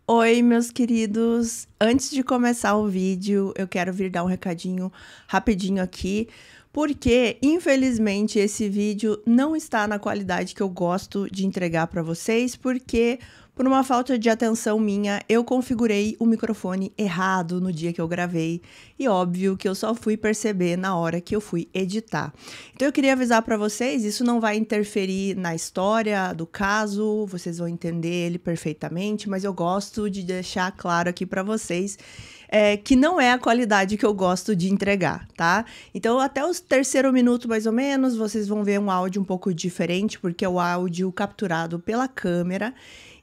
Oi, meus queridos. Antes de começar o vídeo, eu quero vir dar um recadinho rapidinho aqui, porque infelizmente esse vídeo não está na qualidade que eu gosto de entregar para vocês, porque por uma falta de atenção minha, eu configurei o microfone errado no dia que eu gravei, e óbvio que eu só fui perceber na hora que eu fui editar. Então eu queria avisar para vocês, isso não vai interferir na história do caso, vocês vão entender ele perfeitamente, mas eu gosto de deixar claro aqui para vocês que não é a qualidade que eu gosto de entregar, tá? Então, até o terceiro minuto, mais ou menos, vocês vão ver um áudio um pouco diferente, porque é o áudio capturado pela câmera,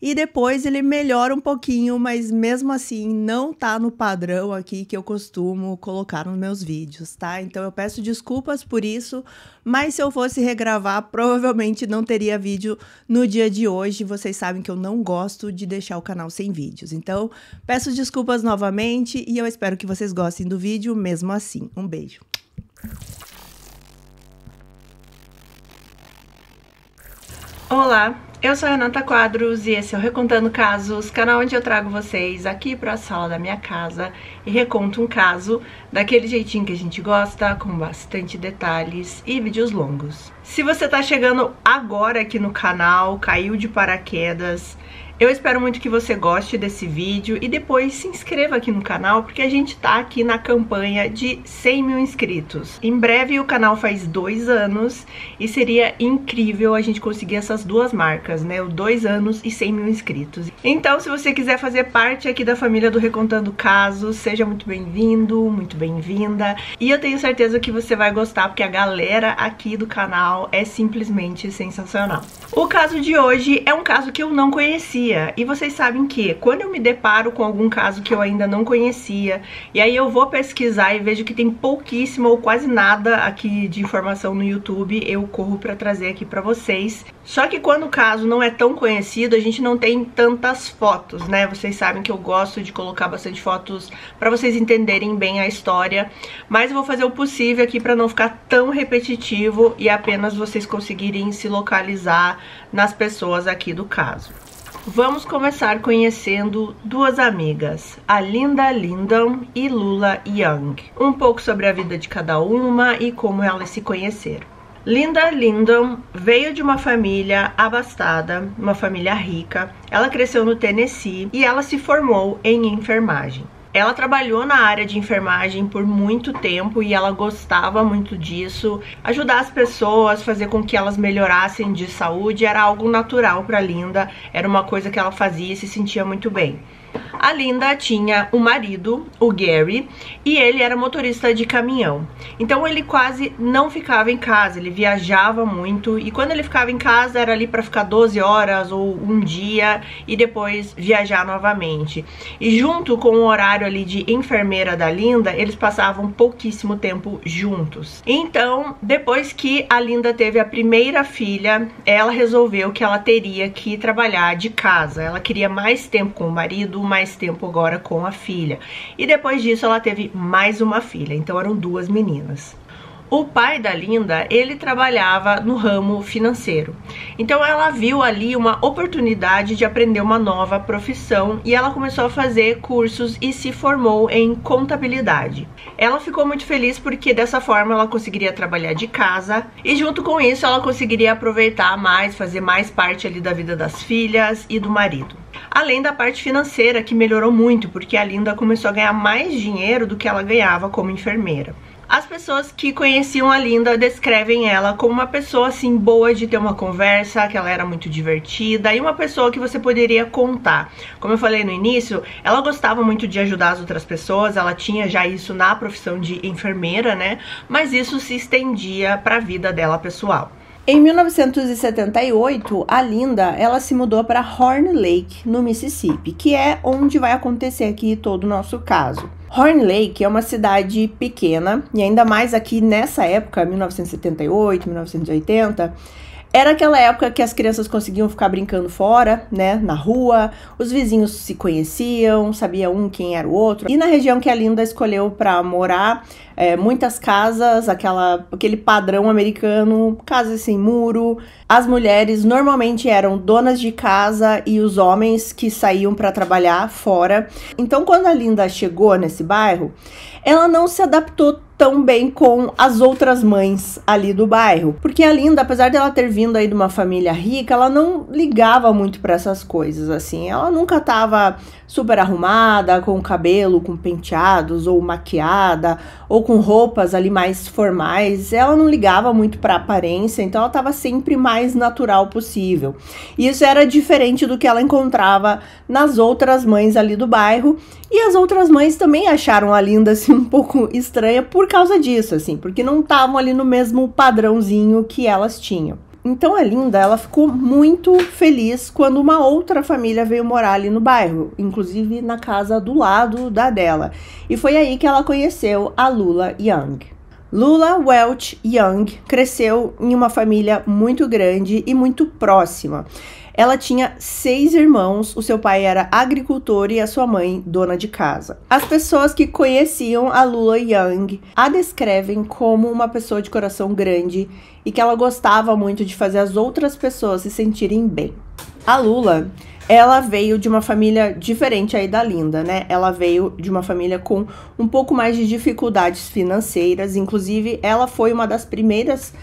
e depois ele melhora um pouquinho, mas mesmo assim não tá no padrão aqui que eu costumo colocar nos meus vídeos, tá? Então eu peço desculpas por isso, mas se eu fosse regravar, provavelmente não teria vídeo no dia de hoje. Vocês sabem que eu não gosto de deixar o canal sem vídeos. Então, peço desculpas novamente e eu espero que vocês gostem do vídeo mesmo assim. Um beijo. Olá, eu sou a Renata Quadros e esse é o Recontando Casos, canal onde eu trago vocês aqui para a sala da minha casa e reconto um caso daquele jeitinho que a gente gosta, com bastante detalhes e vídeos longos. Se você tá chegando agora aqui no canal, caiu de paraquedas, eu espero muito que você goste desse vídeo e depois se inscreva aqui no canal, porque a gente tá aqui na campanha de 100 mil inscritos. Em breve o canal faz 2 anos e seria incrível a gente conseguir essas duas marcas, né? O 2 anos e 100 mil inscritos. Então, se você quiser fazer parte aqui da família do Recontando Casos, seja muito bem-vindo, muito bem-vinda. E eu tenho certeza que você vai gostar, porque a galera aqui do canal é simplesmente sensacional. O caso de hoje é um caso que eu não conhecia. E vocês sabem que quando eu me deparo com algum caso que eu ainda não conhecia, e aí eu vou pesquisar e vejo que tem pouquíssimo ou quase nada aqui de informação no YouTube, eu corro para trazer aqui para vocês. Só que quando o caso não é tão conhecido, a gente não tem tantas fotos, né? Vocês sabem que eu gosto de colocar bastante fotos para vocês entenderem bem a história, mas eu vou fazer o possível aqui para não ficar tão repetitivo e apenas vocês conseguirem se localizar nas pessoas aqui do caso. Vamos começar conhecendo duas amigas, a Linda Lindon e Lula Young. Um pouco sobre a vida de cada uma e como elas se conheceram. Linda Lindon veio de uma família abastada, uma família rica. Ela cresceu no Tennessee e ela se formou em enfermagem. Ela trabalhou na área de enfermagem por muito tempo e ela gostava muito disso. Ajudar as pessoas, fazer com que elas melhorassem de saúde era algo natural para Linda, era uma coisa que ela fazia e se sentia muito bem. A Linda tinha um marido, o Gary, e ele era motorista de caminhão. Então ele quase não ficava em casa, ele viajava muito e quando ele ficava em casa era ali para ficar 12 horas ou um dia e depois viajar novamente. E junto com o horário ali de enfermeira da Linda, eles passavam pouquíssimo tempo juntos. Então, depois que a Linda teve a primeira filha, ela resolveu que ela teria que trabalhar de casa. Ela queria mais tempo com o marido, mais tempo agora com a filha. E depois disso ela teve mais uma filha, então eram 2 meninas. O pai da Linda, ele trabalhava no ramo financeiro. Então ela viu ali uma oportunidade de aprender uma nova profissão e ela começou a fazer cursos e se formou em contabilidade. Ela ficou muito feliz porque dessa forma ela conseguiria trabalhar de casa e junto com isso ela conseguiria aproveitar mais, fazer mais parte ali da vida das filhas e do marido. Além da parte financeira, que melhorou muito, porque a Linda começou a ganhar mais dinheiro do que ela ganhava como enfermeira. As pessoas que conheciam a Linda descrevem ela como uma pessoa assim boa de ter uma conversa, que ela era muito divertida e uma pessoa que você poderia contar. Como eu falei no início, ela gostava muito de ajudar as outras pessoas, ela tinha já isso na profissão de enfermeira, né? Mas isso se estendia para a vida dela pessoal. Em 1978, a Linda, ela se mudou para Horn Lake, no Mississippi, que é onde vai acontecer aqui todo o nosso caso. Horn Lake é uma cidade pequena, e ainda mais aqui nessa época, 1978, 1980, Era aquela época que as crianças conseguiam ficar brincando fora, né, na rua, os vizinhos se conheciam, sabia um quem era o outro. E na região que a Linda escolheu para morar, muitas casas, aquele padrão americano, casas sem muro. As mulheres normalmente eram donas de casa e os homens que saíam para trabalhar fora. Então, quando a Linda chegou nesse bairro, ela não se adaptou tão bem com as outras mães ali do bairro, porque a Linda, apesar de ela ter vindo aí de uma família rica, ela não ligava muito para essas coisas, assim, ela nunca tava super arrumada, com cabelo, com penteados, ou maquiada, ou com roupas ali mais formais, ela não ligava muito para aparência, então ela tava sempre mais natural possível. E isso era diferente do que ela encontrava nas outras mães ali do bairro, e as outras mães também acharam a Linda assim um pouco estranha por causa disso, assim, porque não estavam ali no mesmo padrãozinho que elas tinham. Então a Linda, ela ficou muito feliz quando uma outra família veio morar ali no bairro, inclusive na casa do lado da dela. E foi aí que ela conheceu a Lula Young. Lula Welch Young cresceu em uma família muito grande e muito próxima. Ela tinha 6 irmãos, o seu pai era agricultor e a sua mãe dona de casa. As pessoas que conheciam a Lula Young a descrevem como uma pessoa de coração grande e que ela gostava muito de fazer as outras pessoas se sentirem bem. A Lula, ela veio de uma família diferente aí da Linda, né? Ela veio de uma família com um pouco mais de dificuldades financeiras, inclusive ela foi uma das primeiras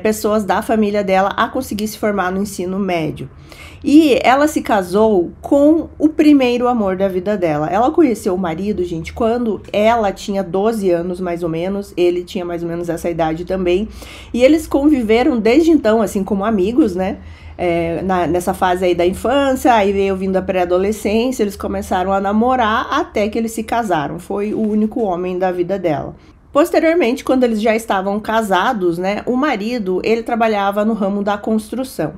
pessoas da família dela a conseguir se formar no ensino médio. E ela se casou com o primeiro amor da vida dela. Ela conheceu o marido, gente, quando ela tinha 12 anos, mais ou menos. Ele tinha mais ou menos essa idade também. E eles conviveram desde então, assim, como amigos, né? Nessa fase aí da infância, aí veio vindo a pré-adolescência, eles começaram a namorar até que eles se casaram. Foi o único homem da vida dela. Posteriormente, quando eles já estavam casados, né, o marido, ele trabalhava no ramo da construção.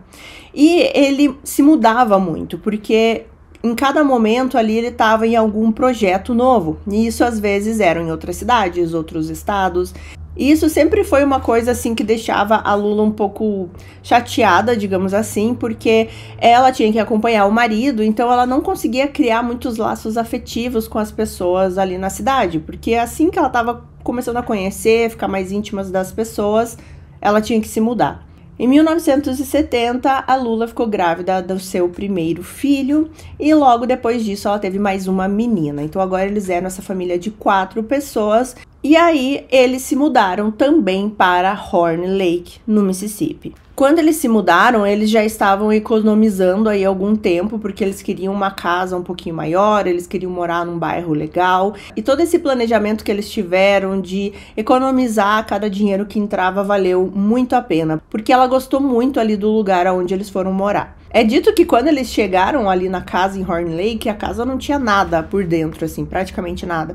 E ele se mudava muito, porque em cada momento ali ele estava em algum projeto novo. E isso às vezes era em outras cidades, outros estados. E isso sempre foi uma coisa assim que deixava a Lula um pouco chateada, digamos assim, porque ela tinha que acompanhar o marido, então ela não conseguia criar muitos laços afetivos com as pessoas ali na cidade, porque assim que ela estava começando a conhecer, ficar mais íntima das pessoas, ela tinha que se mudar. Em 1970, a Lula ficou grávida do seu primeiro filho e logo depois disso ela teve mais uma menina. Então agora eles eram essa família de 4 pessoas e aí eles se mudaram também para Horn Lake, no Mississippi. Quando eles se mudaram, eles já estavam economizando aí algum tempo, porque eles queriam uma casa um pouquinho maior, eles queriam morar num bairro legal. E todo esse planejamento que eles tiveram de economizar cada dinheiro que entrava valeu muito a pena, porque ela gostou muito ali do lugar onde eles foram morar. É dito que quando eles chegaram ali na casa em Horn Lake, a casa não tinha nada por dentro, assim, praticamente nada.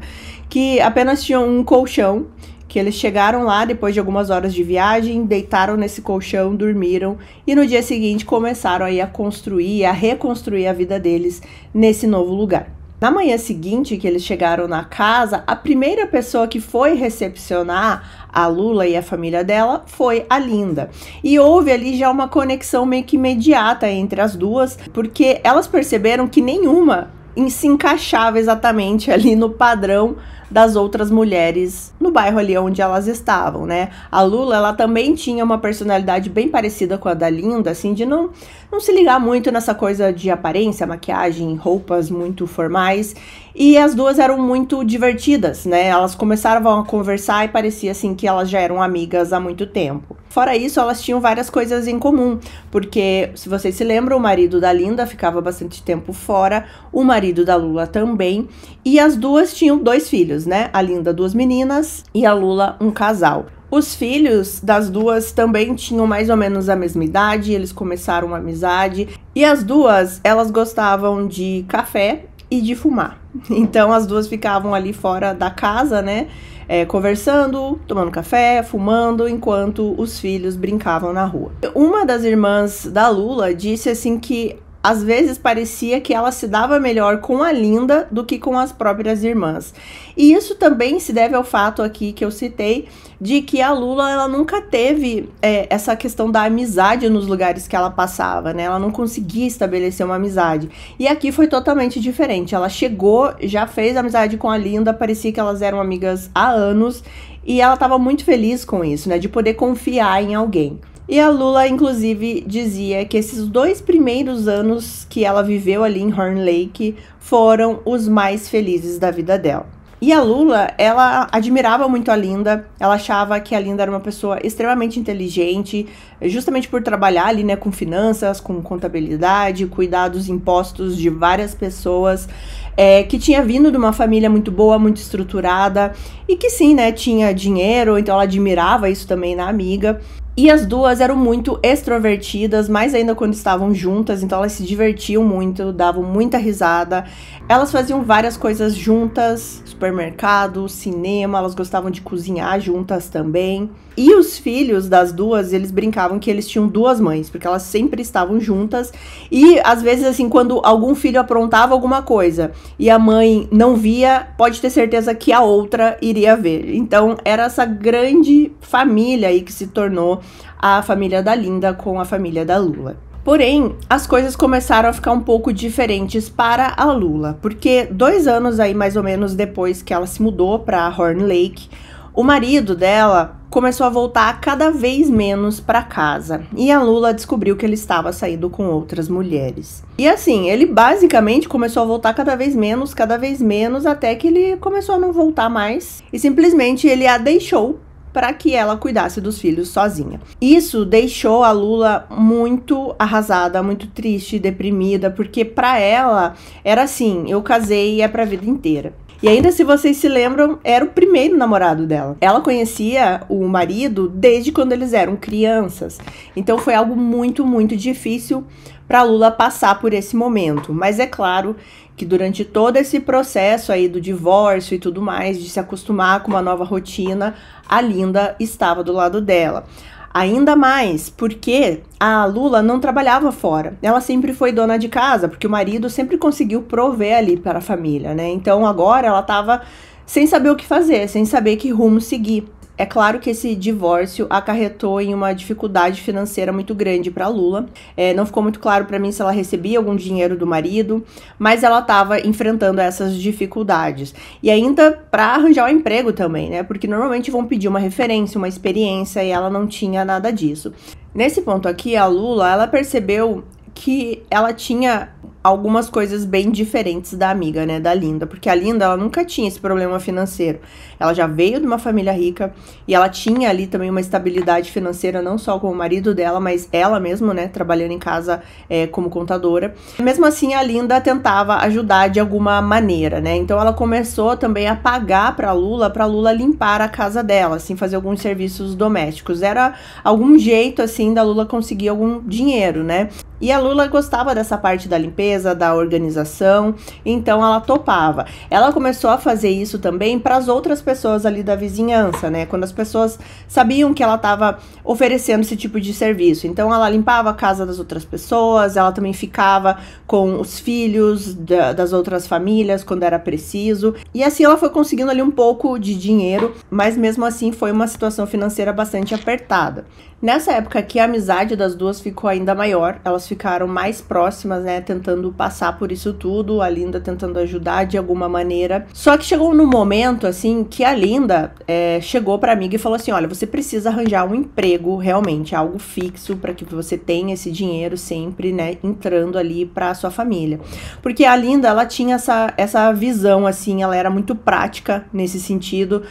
Que apenas tinha um colchão, que eles chegaram lá depois de algumas horas de viagem, deitaram nesse colchão, dormiram e no dia seguinte começaram aí a construir, a reconstruir a vida deles nesse novo lugar. Na manhã seguinte que eles chegaram na casa, a primeira pessoa que foi recepcionar a Lula e a família dela foi a Linda. E houve ali já uma conexão meio que imediata entre as duas, porque elas perceberam que nenhuma se encaixava exatamente ali no padrão das outras mulheres no bairro ali onde elas estavam, né? A Lula, ela também tinha uma personalidade bem parecida com a da Linda, assim, de não se ligar muito nessa coisa de aparência, maquiagem, roupas muito formais. E as duas eram muito divertidas, né? Elas começaram a conversar e parecia assim que elas já eram amigas há muito tempo. Fora isso, elas tinham várias coisas em comum, porque, se vocês se lembram, o marido da Linda ficava bastante tempo fora, o marido da Lula também, e as duas tinham 2 filhos, né? A Linda, 2 meninas, e a Lula, um casal. Os filhos das duas também tinham mais ou menos a mesma idade, eles começaram uma amizade, e as duas, elas gostavam de café e de fumar. Então as duas ficavam ali fora da casa, né, conversando, tomando café, fumando, enquanto os filhos brincavam na rua. Uma das irmãs da Lula disse assim que às vezes parecia que ela se dava melhor com a Linda do que com as próprias irmãs. E isso também se deve ao fato aqui que eu citei, de que a Lula, ela nunca teve essa questão da amizade nos lugares que ela passava, né? Ela não conseguia estabelecer uma amizade. E aqui foi totalmente diferente. Ela chegou, já fez amizade com a Linda, parecia que elas eram amigas há anos, e ela estava muito feliz com isso, né? De poder confiar em alguém. E a Lula, inclusive, dizia que esses 2 primeiros anos que ela viveu ali em Horn Lake foram os mais felizes da vida dela. E a Lula, ela admirava muito a Linda, ela achava que a Linda era uma pessoa extremamente inteligente, justamente por trabalhar ali, né, com finanças, com contabilidade, cuidar dos impostos de várias pessoas, que tinha vindo de uma família muito boa, muito estruturada, e que sim, né, tinha dinheiro, então ela admirava isso também na amiga. E as duas eram muito extrovertidas, mais ainda quando estavam juntas, então elas se divertiam muito, davam muita risada. Elas faziam várias coisas juntas, supermercado, cinema, elas gostavam de cozinhar juntas também. E os filhos das duas, eles brincavam que eles tinham 2 mães, porque elas sempre estavam juntas. E às vezes, assim, quando algum filho aprontava alguma coisa e a mãe não via, pode ter certeza que a outra iria ver. Então era essa grande família aí que se tornou a família da Linda com a família da Lula. Porém, as coisas começaram a ficar um pouco diferentes para a Lula, porque 2 anos aí mais ou menos depois que ela se mudou para Horn Lake, o marido dela começou a voltar cada vez menos para casa, e a Lula descobriu que ele estava saindo com outras mulheres. E assim, ele basicamente começou a voltar cada vez menos, até que ele começou a não voltar mais, e simplesmente ele a deixou para que ela cuidasse dos filhos sozinha. Isso deixou a Lula muito arrasada, muito triste, deprimida, porque para ela era assim, eu casei e é pra vida inteira. E ainda, se vocês se lembram, era o primeiro namorado dela. Ela conhecia o marido desde quando eles eram crianças. Então foi algo muito, muito difícil para Lula passar por esse momento. Mas é claro que durante todo esse processo aí do divórcio e tudo mais, de se acostumar com uma nova rotina, a Linda estava do lado dela. Ainda mais porque a Lula não trabalhava fora. Ela sempre foi dona de casa, porque o marido sempre conseguiu prover ali para a família, né? Então agora ela estava sem saber o que fazer, sem saber que rumo seguir. É claro que esse divórcio acarretou em uma dificuldade financeira muito grande para Lula. Não ficou muito claro para mim se ela recebia algum dinheiro do marido, mas ela estava enfrentando essas dificuldades. E ainda para arranjar um emprego também, né? Porque normalmente vão pedir uma referência, uma experiência, e ela não tinha nada disso. Nesse ponto aqui, a Lula, ela percebeu que ela tinha algumas coisas bem diferentes da amiga, né, da Linda, porque a Linda, ela nunca tinha esse problema financeiro. Ela já veio de uma família rica e ela tinha ali também uma estabilidade financeira, não só com o marido dela, mas ela mesma, né, trabalhando em casa como contadora. Mesmo assim, a Linda tentava ajudar de alguma maneira, né, então ela começou também a pagar pra Lula limpar a casa dela, assim, fazer alguns serviços domésticos. Era algum jeito, assim, da Lula conseguir algum dinheiro, né. E a Lula gostava dessa parte da limpeza, da organização, então ela topava. Ela começou a fazer isso também para as outras pessoas ali da vizinhança, né? Quando as pessoas sabiam que ela estava oferecendo esse tipo de serviço. Então ela limpava a casa das outras pessoas, ela também ficava com os filhos das outras famílias quando era preciso. E assim ela foi conseguindo ali um pouco de dinheiro, mas mesmo assim foi uma situação financeira bastante apertada. Nessa época aqui, a amizade das duas ficou ainda maior, elas ficaram mais próximas, né, tentando passar por isso tudo, a Linda tentando ajudar de alguma maneira. Só que chegou num momento, assim, que a Linda chegou pra amiga e falou assim, olha, você precisa arranjar um emprego, realmente, algo fixo, para que você tenha esse dinheiro sempre, né, entrando ali pra sua família. Porque a Linda, ela tinha essa visão, assim, ela era muito prática nesse sentido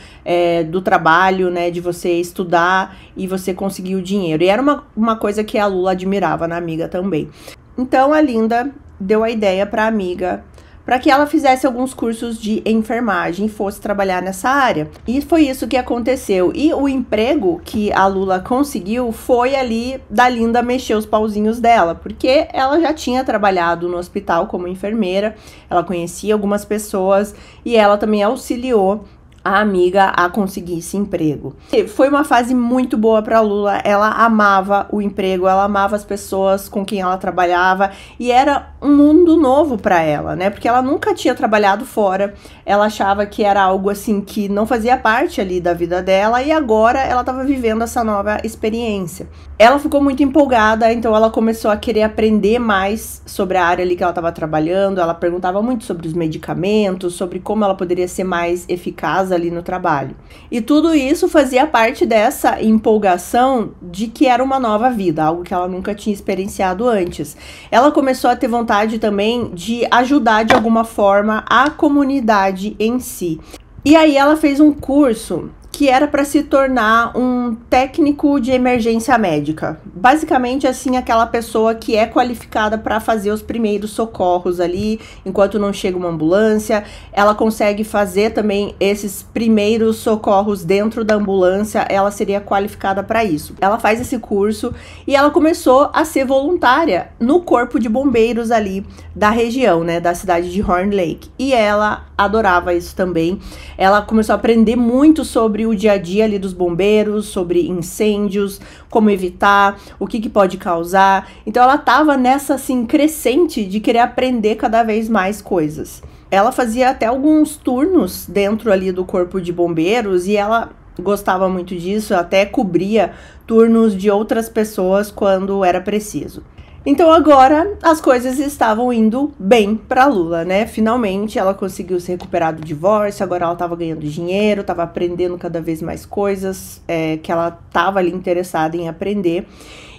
do trabalho, né, de você estudar e você conseguir o dinheiro. E era uma coisa que a Lula admirava na amiga também. Então a Linda deu a ideia para a amiga para que ela fizesse alguns cursos de enfermagem e fosse trabalhar nessa área. E foi isso que aconteceu. E o emprego que a Lula conseguiu foi ali da Linda mexer os pauzinhos dela, porque ela já tinha trabalhado no hospital como enfermeira, ela conhecia algumas pessoas e ela também auxiliou a amiga a conseguir esse emprego. E foi uma fase muito boa para Lula, ela amava o emprego, ela amava as pessoas com quem ela trabalhava e era um mundo novo para ela, né? Porque ela nunca tinha trabalhado fora, ela achava que era algo assim que não fazia parte ali da vida dela e agora ela estava vivendo essa nova experiência. Ela ficou muito empolgada, então ela começou a querer aprender mais sobre a área ali que ela estava trabalhando, ela perguntava muito sobre os medicamentos, sobre como ela poderia ser mais eficaz ali no trabalho. E tudo isso fazia parte dessa empolgação de que era uma nova vida, algo que ela nunca tinha experienciado antes. Ela começou a ter vontade também de ajudar de alguma forma a comunidade em si. E aí ela fez um curso que era para se tornar um técnico de emergência médica. Basicamente, assim, aquela pessoa que é qualificada para fazer os primeiros socorros ali, enquanto não chega uma ambulância. Ela consegue fazer também esses primeiros socorros dentro da ambulância, ela seria qualificada para isso. Ela faz esse curso e ela começou a ser voluntária no corpo de bombeiros ali da região, né, da cidade de Horn Lake. E ela adorava isso também. Ela começou a aprender muito sobre o dia a dia ali dos bombeiros, sobre incêndios, como evitar, o que pode causar. Então ela tava nessa assim crescente de querer aprender cada vez mais coisas. Ela fazia até alguns turnos dentro ali do corpo de bombeiros e ela gostava muito disso, até cobria turnos de outras pessoas quando era preciso. Então agora as coisas estavam indo bem para Lula, né? Finalmente ela conseguiu se recuperar do divórcio, agora ela estava ganhando dinheiro, estava aprendendo cada vez mais coisas que ela estava ali interessada em aprender.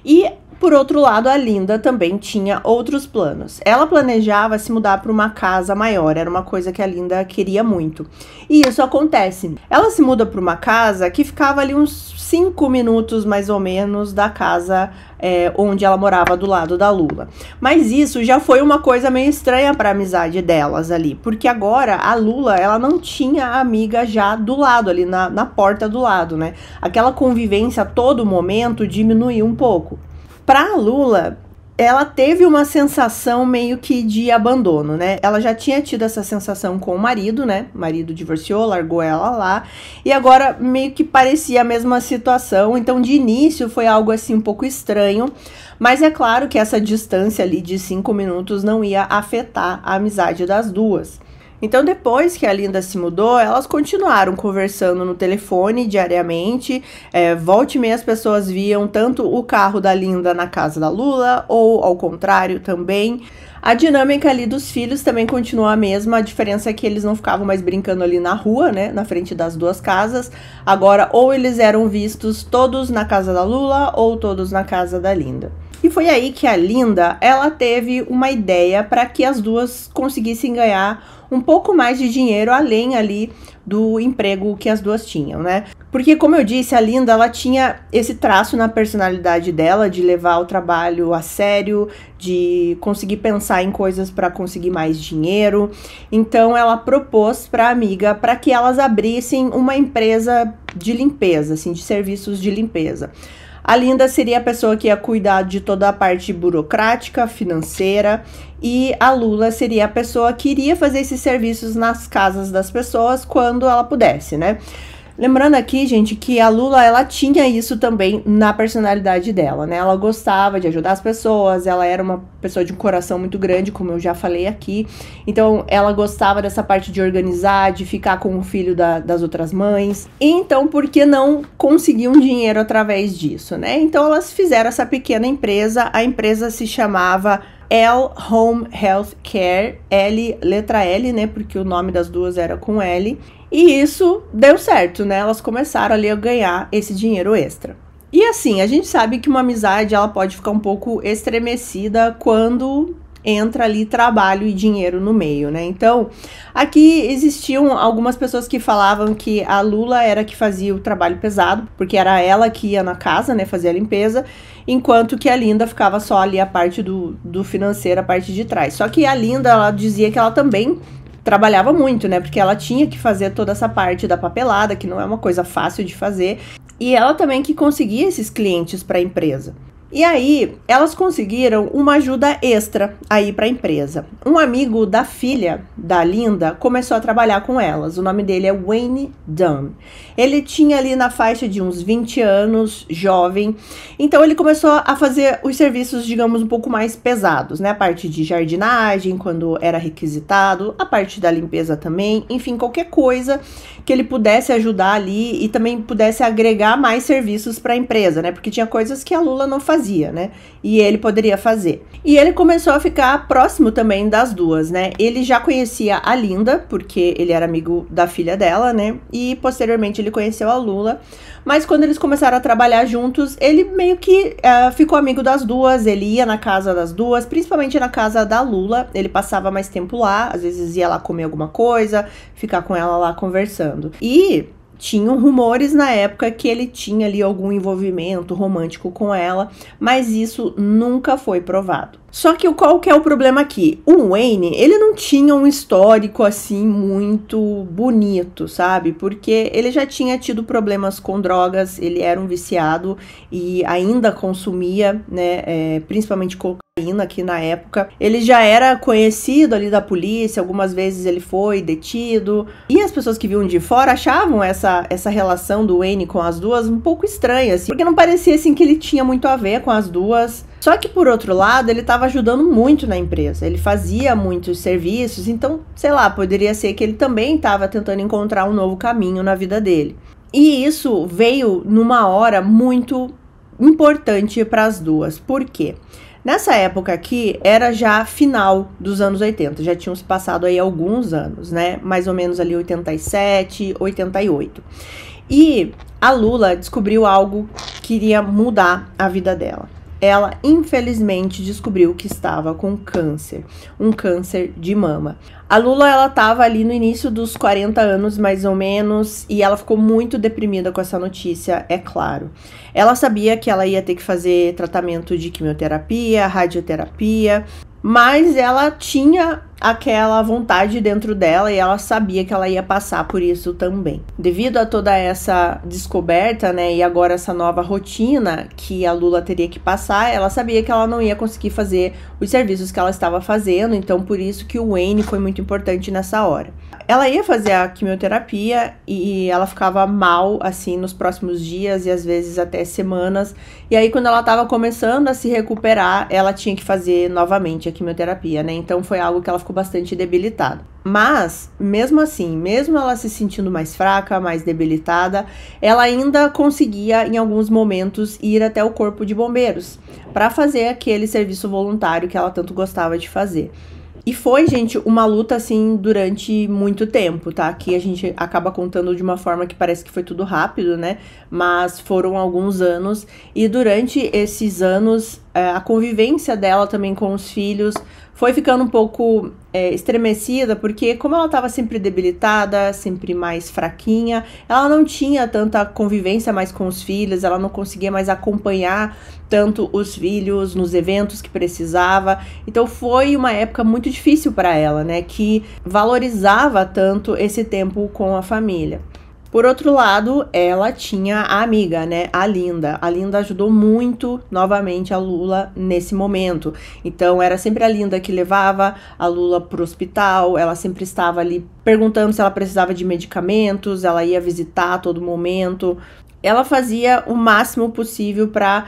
E por outro lado, a Linda também tinha outros planos. Ela planejava se mudar para uma casa maior, era uma coisa que a Linda queria muito. E isso acontece. Ela se muda para uma casa que ficava ali uns 5 minutos mais ou menos da casa onde ela morava do lado da Lula. Mas isso já foi uma coisa meio estranha para a amizade delas ali, porque agora a Lula, ela não tinha a amiga já do lado, ali na porta do lado, né? Aquela convivência a todo momento diminuiu um pouco. Para a Lula, ela teve uma sensação meio que de abandono, né? Ela já tinha tido essa sensação com o marido, né? O marido divorciou, largou ela lá. E agora meio que parecia a mesma situação. Então, de início, foi algo assim um pouco estranho. Mas é claro que essa distância ali de 5 minutos não ia afetar a amizade das duas. Então, depois que a Linda se mudou, elas continuaram conversando no telefone diariamente. Volta e meia as pessoas viam tanto o carro da Linda na casa da Lula, ou ao contrário também. A dinâmica ali dos filhos também continuou a mesma, a diferença é que eles não ficavam mais brincando ali na rua, né, na frente das duas casas. Agora, ou eles eram vistos todos na casa da Lula, ou todos na casa da Linda. E foi aí que a Linda, ela teve uma ideia para que as duas conseguissem ganhar um pouco mais de dinheiro além ali do emprego que as duas tinham, né? Porque, como eu disse, a Linda, ela tinha esse traço na personalidade dela de levar o trabalho a sério, de conseguir pensar em coisas para conseguir mais dinheiro. Então, ela propôs para a amiga para que elas abrissem uma empresa de limpeza, assim, de serviços de limpeza. A Linda seria a pessoa que ia cuidar de toda a parte burocrática, financeira, e a Lula seria a pessoa que iria fazer esses serviços nas casas das pessoas quando ela pudesse, né? Lembrando aqui, gente, que a Lula, ela tinha isso também na personalidade dela, né? Ela gostava de ajudar as pessoas, ela era uma pessoa de um coração muito grande, como eu já falei aqui. Então, ela gostava dessa parte de organizar, de ficar com o filho das outras mães. E então, por que não conseguir um dinheiro através disso, né? Então, elas fizeram essa pequena empresa. A empresa se chamava L Home Health Care, letra L, né? Porque o nome das duas era com L. E isso deu certo, né? Elas começaram ali a ganhar esse dinheiro extra. E assim, a gente sabe que uma amizade, ela pode ficar um pouco estremecida quando entra ali trabalho e dinheiro no meio, né? Então, aqui existiam algumas pessoas que falavam que a Lula era que fazia o trabalho pesado, porque era ela que ia na casa, né, fazer a limpeza, enquanto que a Linda ficava só ali a parte do financeiro, a parte de trás. Só que a Linda, ela dizia que ela também trabalhava muito, né? Porque ela tinha que fazer toda essa parte da papelada, que não é uma coisa fácil de fazer. E ela também que conseguia esses clientes para a empresa. E aí, elas conseguiram uma ajuda extra aí para a empresa. Um amigo da filha da Linda começou a trabalhar com elas. O nome dele é Wayne Dunn. Ele tinha ali na faixa de uns 20 anos, jovem. Então ele começou a fazer os serviços, digamos, um pouco mais pesados, né? A parte de jardinagem, quando era requisitado, a parte da limpeza também, enfim, qualquer coisa que ele pudesse ajudar ali e também pudesse agregar mais serviços para a empresa, né? Porque tinha coisas que a Lula não fazia, né? E ele poderia fazer. E ele começou a ficar próximo também das duas, né? Ele já conhecia a Linda, porque ele era amigo da filha dela, né? E posteriormente ele conheceu a Lula. Mas quando eles começaram a trabalhar juntos, ele meio que ficou amigo das duas. Ele ia na casa das duas, principalmente na casa da Lula. Ele passava mais tempo lá, às vezes ia lá comer alguma coisa, ficar com ela lá conversando. E tinham rumores na época que ele tinha ali algum envolvimento romântico com ela, mas isso nunca foi provado. Só que qual que é o problema aqui? O Wayne, ele não tinha um histórico assim muito bonito, sabe? Porque ele já tinha tido problemas com drogas, ele era um viciado e ainda consumia, né, principalmente cocaína aqui na época. Ele já era conhecido ali da polícia, algumas vezes ele foi detido. E as pessoas que viam de fora achavam essa relação do Wayne com as duas um pouco estranha, assim, porque não parecia assim que ele tinha muito a ver com as duas. Só que, por outro lado, ele estava ajudando muito na empresa, ele fazia muitos serviços, então, sei lá, poderia ser que ele também estava tentando encontrar um novo caminho na vida dele. E isso veio numa hora muito importante para as duas. Por quê? Nessa época aqui, era já final dos anos 80, já tinham se passado aí alguns anos, né? Mais ou menos ali 87, 88. E a Lula descobriu algo que iria mudar a vida dela. Ela, infelizmente, descobriu que estava com câncer, um câncer de mama. A Lula, ela estava ali no início dos 40 anos, mais ou menos, e ela ficou muito deprimida com essa notícia, é claro. Ela sabia que ela ia ter que fazer tratamento de quimioterapia, radioterapia, mas ela tinha aquela vontade dentro dela e ela sabia que ela ia passar por isso também. Devido a toda essa descoberta, né, e agora essa nova rotina que a Lula teria que passar, ela sabia que ela não ia conseguir fazer os serviços que ela estava fazendo, então por isso que o Wayne foi muito importante nessa hora. Ela ia fazer a quimioterapia e ela ficava mal, assim, nos próximos dias e às vezes até semanas. E aí, quando ela tava começando a se recuperar, ela tinha que fazer novamente a quimioterapia, né? Então, foi algo que ela ficou bastante debilitada. Mas, mesmo assim, mesmo ela se sentindo mais fraca, mais debilitada, ela ainda conseguia, em alguns momentos, ir até o corpo de bombeiros para fazer aquele serviço voluntário que ela tanto gostava de fazer. E foi, gente, uma luta, assim, durante muito tempo, tá? Aqui a gente acaba contando de uma forma que parece que foi tudo rápido, né? Mas foram alguns anos. E durante esses anos, a convivência dela também com os filhos foi ficando um pouco estremecida, porque como ela estava sempre debilitada, sempre mais fraquinha, ela não tinha tanta convivência mais com os filhos, ela não conseguia mais acompanhar tanto os filhos nos eventos que precisava. Então foi uma época muito difícil para ela, né, que valorizava tanto esse tempo com a família. Por outro lado, ela tinha a amiga, né, a Linda. A Linda ajudou muito, novamente, a Lula nesse momento. Então, era sempre a Linda que levava a Lula pro hospital, ela sempre estava ali perguntando se ela precisava de medicamentos, ela ia visitar a todo momento. Ela fazia o máximo possível para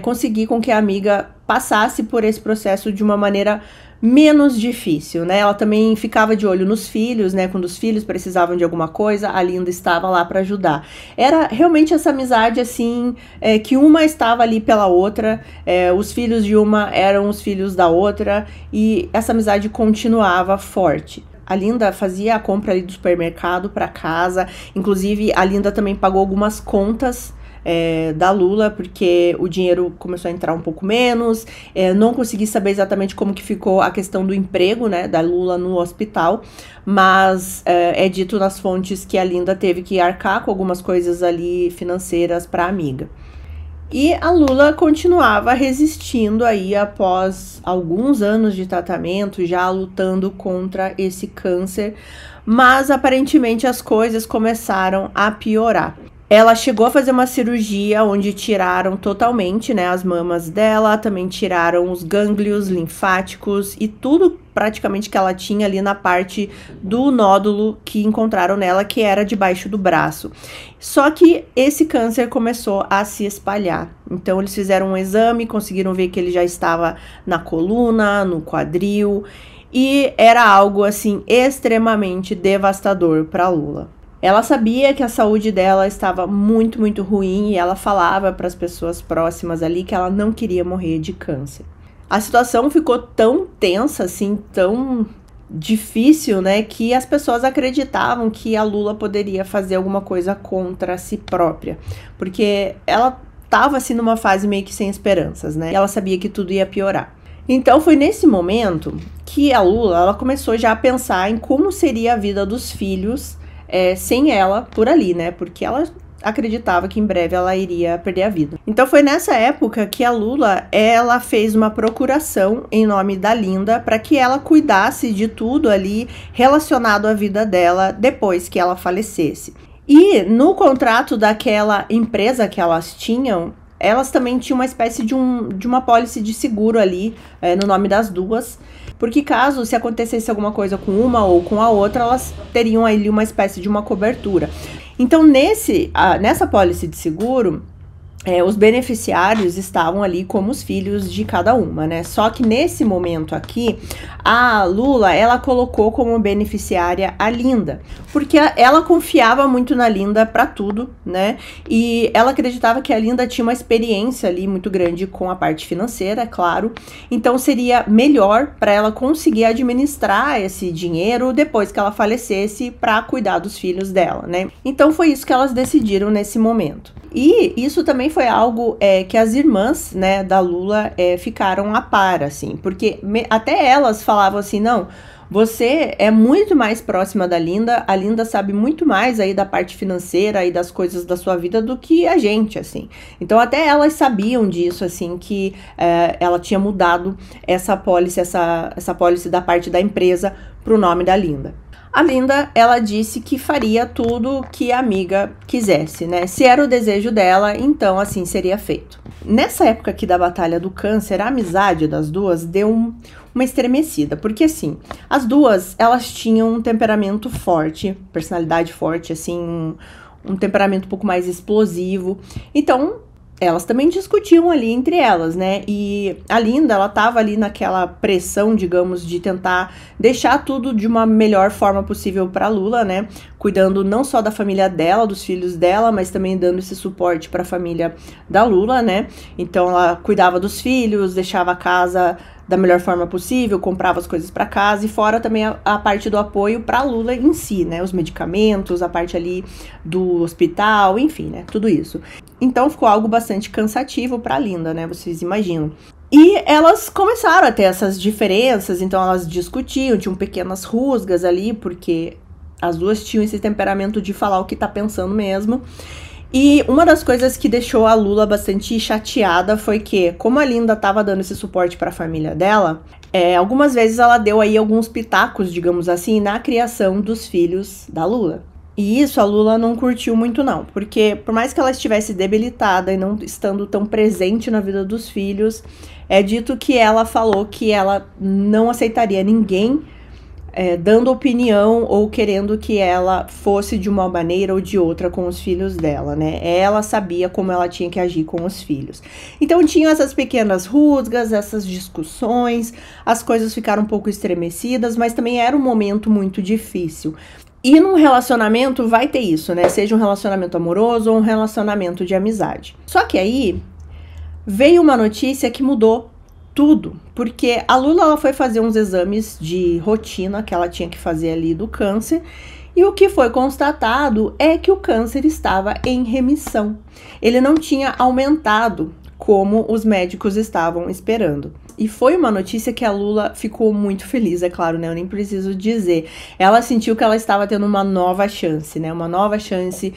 conseguir com que a amiga passasse por esse processo de uma maneira menos difícil, né? Ela também ficava de olho nos filhos, né? Quando os filhos precisavam de alguma coisa, a Linda estava lá para ajudar. Era realmente essa amizade, assim, que uma estava ali pela outra, os filhos de uma eram os filhos da outra, e essa amizade continuava forte. A Linda fazia a compra ali do supermercado para casa, inclusive a Linda também pagou algumas contas da Lula, porque o dinheiro começou a entrar um pouco menos, não consegui saber exatamente como que ficou a questão do emprego, né, da Lula no hospital, mas é dito nas fontes que a Linda teve que arcar com algumas coisas ali financeiras para a amiga. E a Lula continuava resistindo aí após alguns anos de tratamento, já lutando contra esse câncer, mas aparentemente as coisas começaram a piorar. Ela chegou a fazer uma cirurgia onde tiraram totalmente, né, as mamas dela, também tiraram os gânglios linfáticos e tudo praticamente que ela tinha ali na parte do nódulo que encontraram nela, que era debaixo do braço. Só que esse câncer começou a se espalhar. Então eles fizeram um exame, conseguiram ver que ele já estava na coluna, no quadril, e era algo assim extremamente devastador para Lula. Ela sabia que a saúde dela estava muito, muito ruim e ela falava para as pessoas próximas ali que ela não queria morrer de câncer. A situação ficou tão tensa, assim, tão difícil, né, que as pessoas acreditavam que a Lula poderia fazer alguma coisa contra si própria, porque ela estava assim numa fase meio que sem esperanças, né? E ela sabia que tudo ia piorar. Então foi nesse momento que a Lula, ela começou já a pensar em como seria a vida dos filhos sem ela por ali, né? Porque ela acreditava que em breve ela iria perder a vida. Então foi nessa época que a Lula, ela fez uma procuração em nome da Linda para que ela cuidasse de tudo ali relacionado à vida dela depois que ela falecesse. E no contrato daquela empresa que elas tinham, elas também tinham uma espécie de uma pólice de seguro ali, no nome das duas, porque caso se acontecesse alguma coisa com uma ou com a outra, elas teriam ali uma espécie de uma cobertura. Então, nessa pólice de seguro, os beneficiários estavam ali como os filhos de cada uma, né? Só que nesse momento aqui, a Lula, ela colocou como beneficiária a Linda, porque ela confiava muito na Linda para tudo, né? E ela acreditava que a Linda tinha uma experiência ali muito grande com a parte financeira, é claro. Então seria melhor para ela conseguir administrar esse dinheiro depois que ela falecesse para cuidar dos filhos dela, né? Então foi isso que elas decidiram nesse momento. E isso também foi algo que as irmãs, né, da Lula ficaram a par, assim, porque até elas falavam assim, não, você é muito mais próxima da Linda, a Linda sabe muito mais aí da parte financeira e das coisas da sua vida do que a gente, assim. Então até elas sabiam disso, assim, que ela tinha mudado essa pólice da parte da empresa pro nome da Linda. A Linda, ela disse que faria tudo que a amiga quisesse, né? Se era o desejo dela, então assim seria feito. Nessa época aqui da Batalha do Câncer, a amizade das duas deu uma estremecida, porque assim, as duas, elas tinham um temperamento forte, personalidade forte, assim, um temperamento um pouco mais explosivo. Então, elas também discutiam ali entre elas, né? E a Linda, ela tava ali naquela pressão, digamos, de tentar deixar tudo de uma melhor forma possível para Lula, né? Cuidando não só da família dela, dos filhos dela, mas também dando esse suporte para a família da Lula, né? Então ela cuidava dos filhos, deixava a casa da melhor forma possível, comprava as coisas para casa e fora também a parte do apoio para Lula em si, né? Os medicamentos, a parte ali do hospital, enfim, né? Tudo isso. Então ficou algo bastante cansativo para Linda, né? Vocês imaginam. E elas começaram a ter essas diferenças, então elas discutiam, tinham pequenas rusgas ali, porque as duas tinham esse temperamento de falar o que tá pensando mesmo. E uma das coisas que deixou a Lula bastante chateada foi que, como a Linda estava dando esse suporte para a família dela, algumas vezes ela deu aí alguns pitacos, digamos assim, na criação dos filhos da Lula. E isso a Lula não curtiu muito não, porque por mais que ela estivesse debilitada e não estando tão presente na vida dos filhos, é dito que ela falou que ela não aceitaria ninguém dando opinião ou querendo que ela fosse de uma maneira ou de outra com os filhos dela, né? Ela sabia como ela tinha que agir com os filhos. Então tinham essas pequenas rusgas, essas discussões, as coisas ficaram um pouco estremecidas, mas também era um momento muito difícil. E num relacionamento vai ter isso, né? Seja um relacionamento amoroso ou um relacionamento de amizade. Só que aí veio uma notícia que mudou tudo, porque a Lula ela foi fazer uns exames de rotina que ela tinha que fazer ali do câncer, e o que foi constatado é que o câncer estava em remissão. Ele não tinha aumentado como os médicos estavam esperando. E foi uma notícia que a Lula ficou muito feliz, é claro, né? Eu nem preciso dizer. Ela sentiu que ela estava tendo uma nova chance, né? Uma nova chance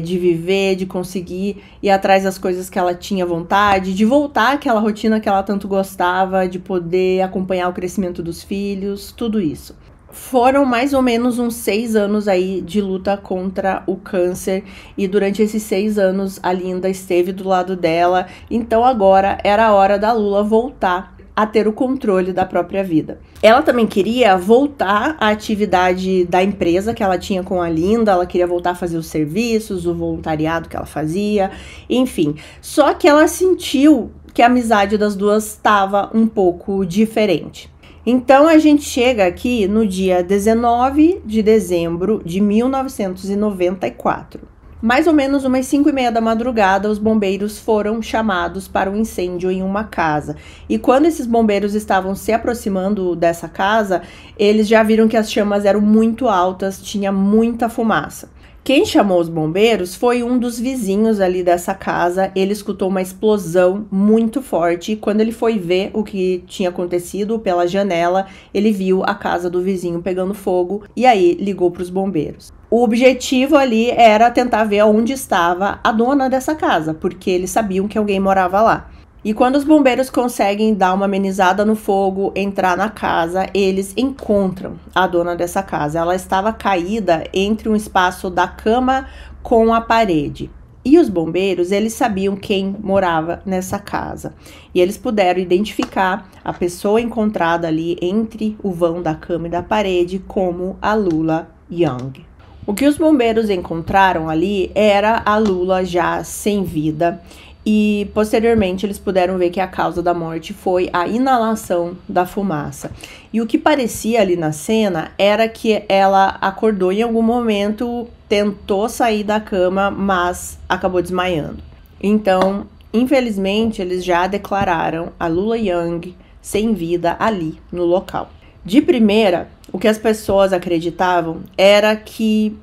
de viver, de conseguir ir atrás das coisas que ela tinha vontade, de voltar àquela rotina que ela tanto gostava, de poder acompanhar o crescimento dos filhos, tudo isso. Foram mais ou menos uns 6 anos aí de luta contra o câncer, e durante esses 6 anos a Linda esteve do lado dela, então agora era a hora da Lula voltar a ter o controle da própria vida. Ela também queria voltar à atividade da empresa que ela tinha com a Linda, ela queria voltar a fazer os serviços, o voluntariado que ela fazia, enfim. Só que ela sentiu que a amizade das duas estava um pouco diferente. Então a gente chega aqui no dia 19 de dezembro de 1994. Mais ou menos umas 5h30 da madrugada, os bombeiros foram chamados para um incêndio em uma casa. E quando esses bombeiros estavam se aproximando dessa casa, eles já viram que as chamas eram muito altas, tinha muita fumaça. Quem chamou os bombeiros foi um dos vizinhos ali dessa casa. Ele escutou uma explosão muito forte e quando ele foi ver o que tinha acontecido pela janela, ele viu a casa do vizinho pegando fogo e aí ligou para os bombeiros. O objetivo ali era tentar ver onde estava a dona dessa casa, porque eles sabiam que alguém morava lá. E quando os bombeiros conseguem dar uma amenizada no fogo, entrar na casa, eles encontram a dona dessa casa. Ela estava caída entre um espaço da cama com a parede. E os bombeiros, eles sabiam quem morava nessa casa. E eles puderam identificar a pessoa encontrada ali entre o vão da cama e da parede como a Lula Young. O que os bombeiros encontraram ali era a Lula já sem vida. E posteriormente eles puderam ver que a causa da morte foi a inalação da fumaça. E o que parecia ali na cena era que ela acordou em algum momento, tentou sair da cama, mas acabou desmaiando. Então, infelizmente, eles já declararam a Lula Young sem vida ali no local. De primeira, o que as pessoas acreditavam era que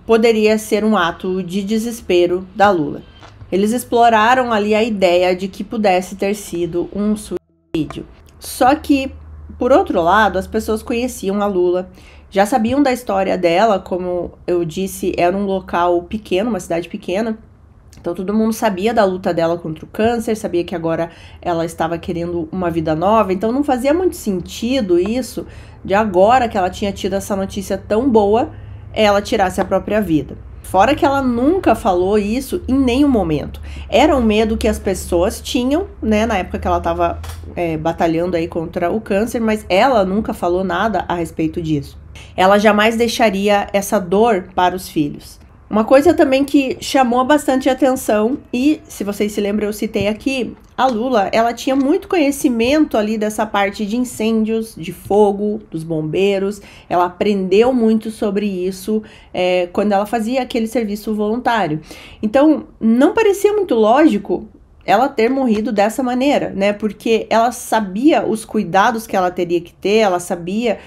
poderia ser um ato de desespero da Lula. Eles exploraram ali a ideia de que pudesse ter sido um suicídio. Só que, por outro lado, as pessoas conheciam a Lula, já sabiam da história dela, como eu disse, era um local pequeno, uma cidade pequena. Então todo mundo sabia da luta dela contra o câncer, sabia que agora ela estava querendo uma vida nova. Então não fazia muito sentido isso, de agora que ela tinha tido essa notícia tão boa, ela tirasse a própria vida. Fora que ela nunca falou isso em nenhum momento. Era um medo que as pessoas tinham, né, na época que ela estava batalhando aí contra o câncer, mas ela nunca falou nada a respeito disso. Ela jamais deixaria essa dor para os filhos. Uma coisa também que chamou bastante atenção, e se vocês se lembram, eu citei aqui, a Lula, ela tinha muito conhecimento ali dessa parte de incêndios, de fogo, dos bombeiros. Ela aprendeu muito sobre isso quando ela fazia aquele serviço voluntário. Então, não parecia muito lógico ela ter morrido dessa maneira, né? Porque ela sabia os cuidados que ela teria que ter, ela sabia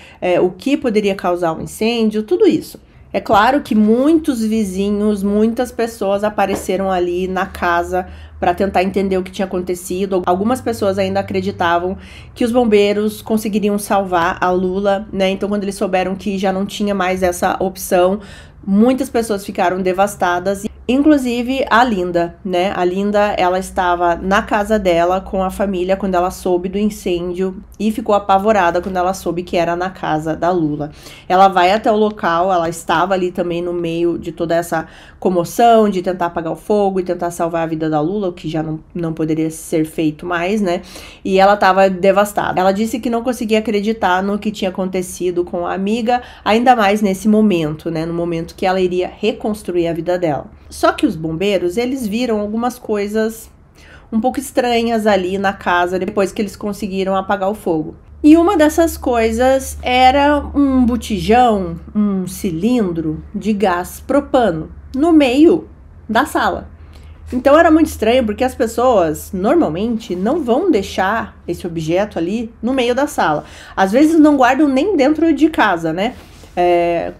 o que poderia causar um incêndio, tudo isso. É claro que muitos vizinhos, muitas pessoas apareceram ali na casa para tentar entender o que tinha acontecido. Algumas pessoas ainda acreditavam que os bombeiros conseguiriam salvar a Lula, né? Então, quando eles souberam que já não tinha mais essa opção, muitas pessoas ficaram devastadas. Inclusive a Linda, né? A Linda, ela estava na casa dela com a família quando ela soube do incêndio e ficou apavorada quando ela soube que era na casa da Lula. Ela vai até o local, ela estava ali também no meio de toda essa comoção de tentar apagar o fogo e tentar salvar a vida da Lula, o que já não poderia ser feito mais, né? E ela estava devastada. Ela disse que não conseguia acreditar no que tinha acontecido com a amiga, ainda mais nesse momento, né? No momento que ela iria reconstruir a vida dela. Só que os bombeiros, eles viram algumas coisas um pouco estranhas ali na casa depois que eles conseguiram apagar o fogo. E uma dessas coisas era um botijão, um cilindro de gás propano no meio da sala. Então era muito estranho porque as pessoas normalmente não vão deixar esse objeto ali no meio da sala. Às vezes não guardam nem dentro de casa, né?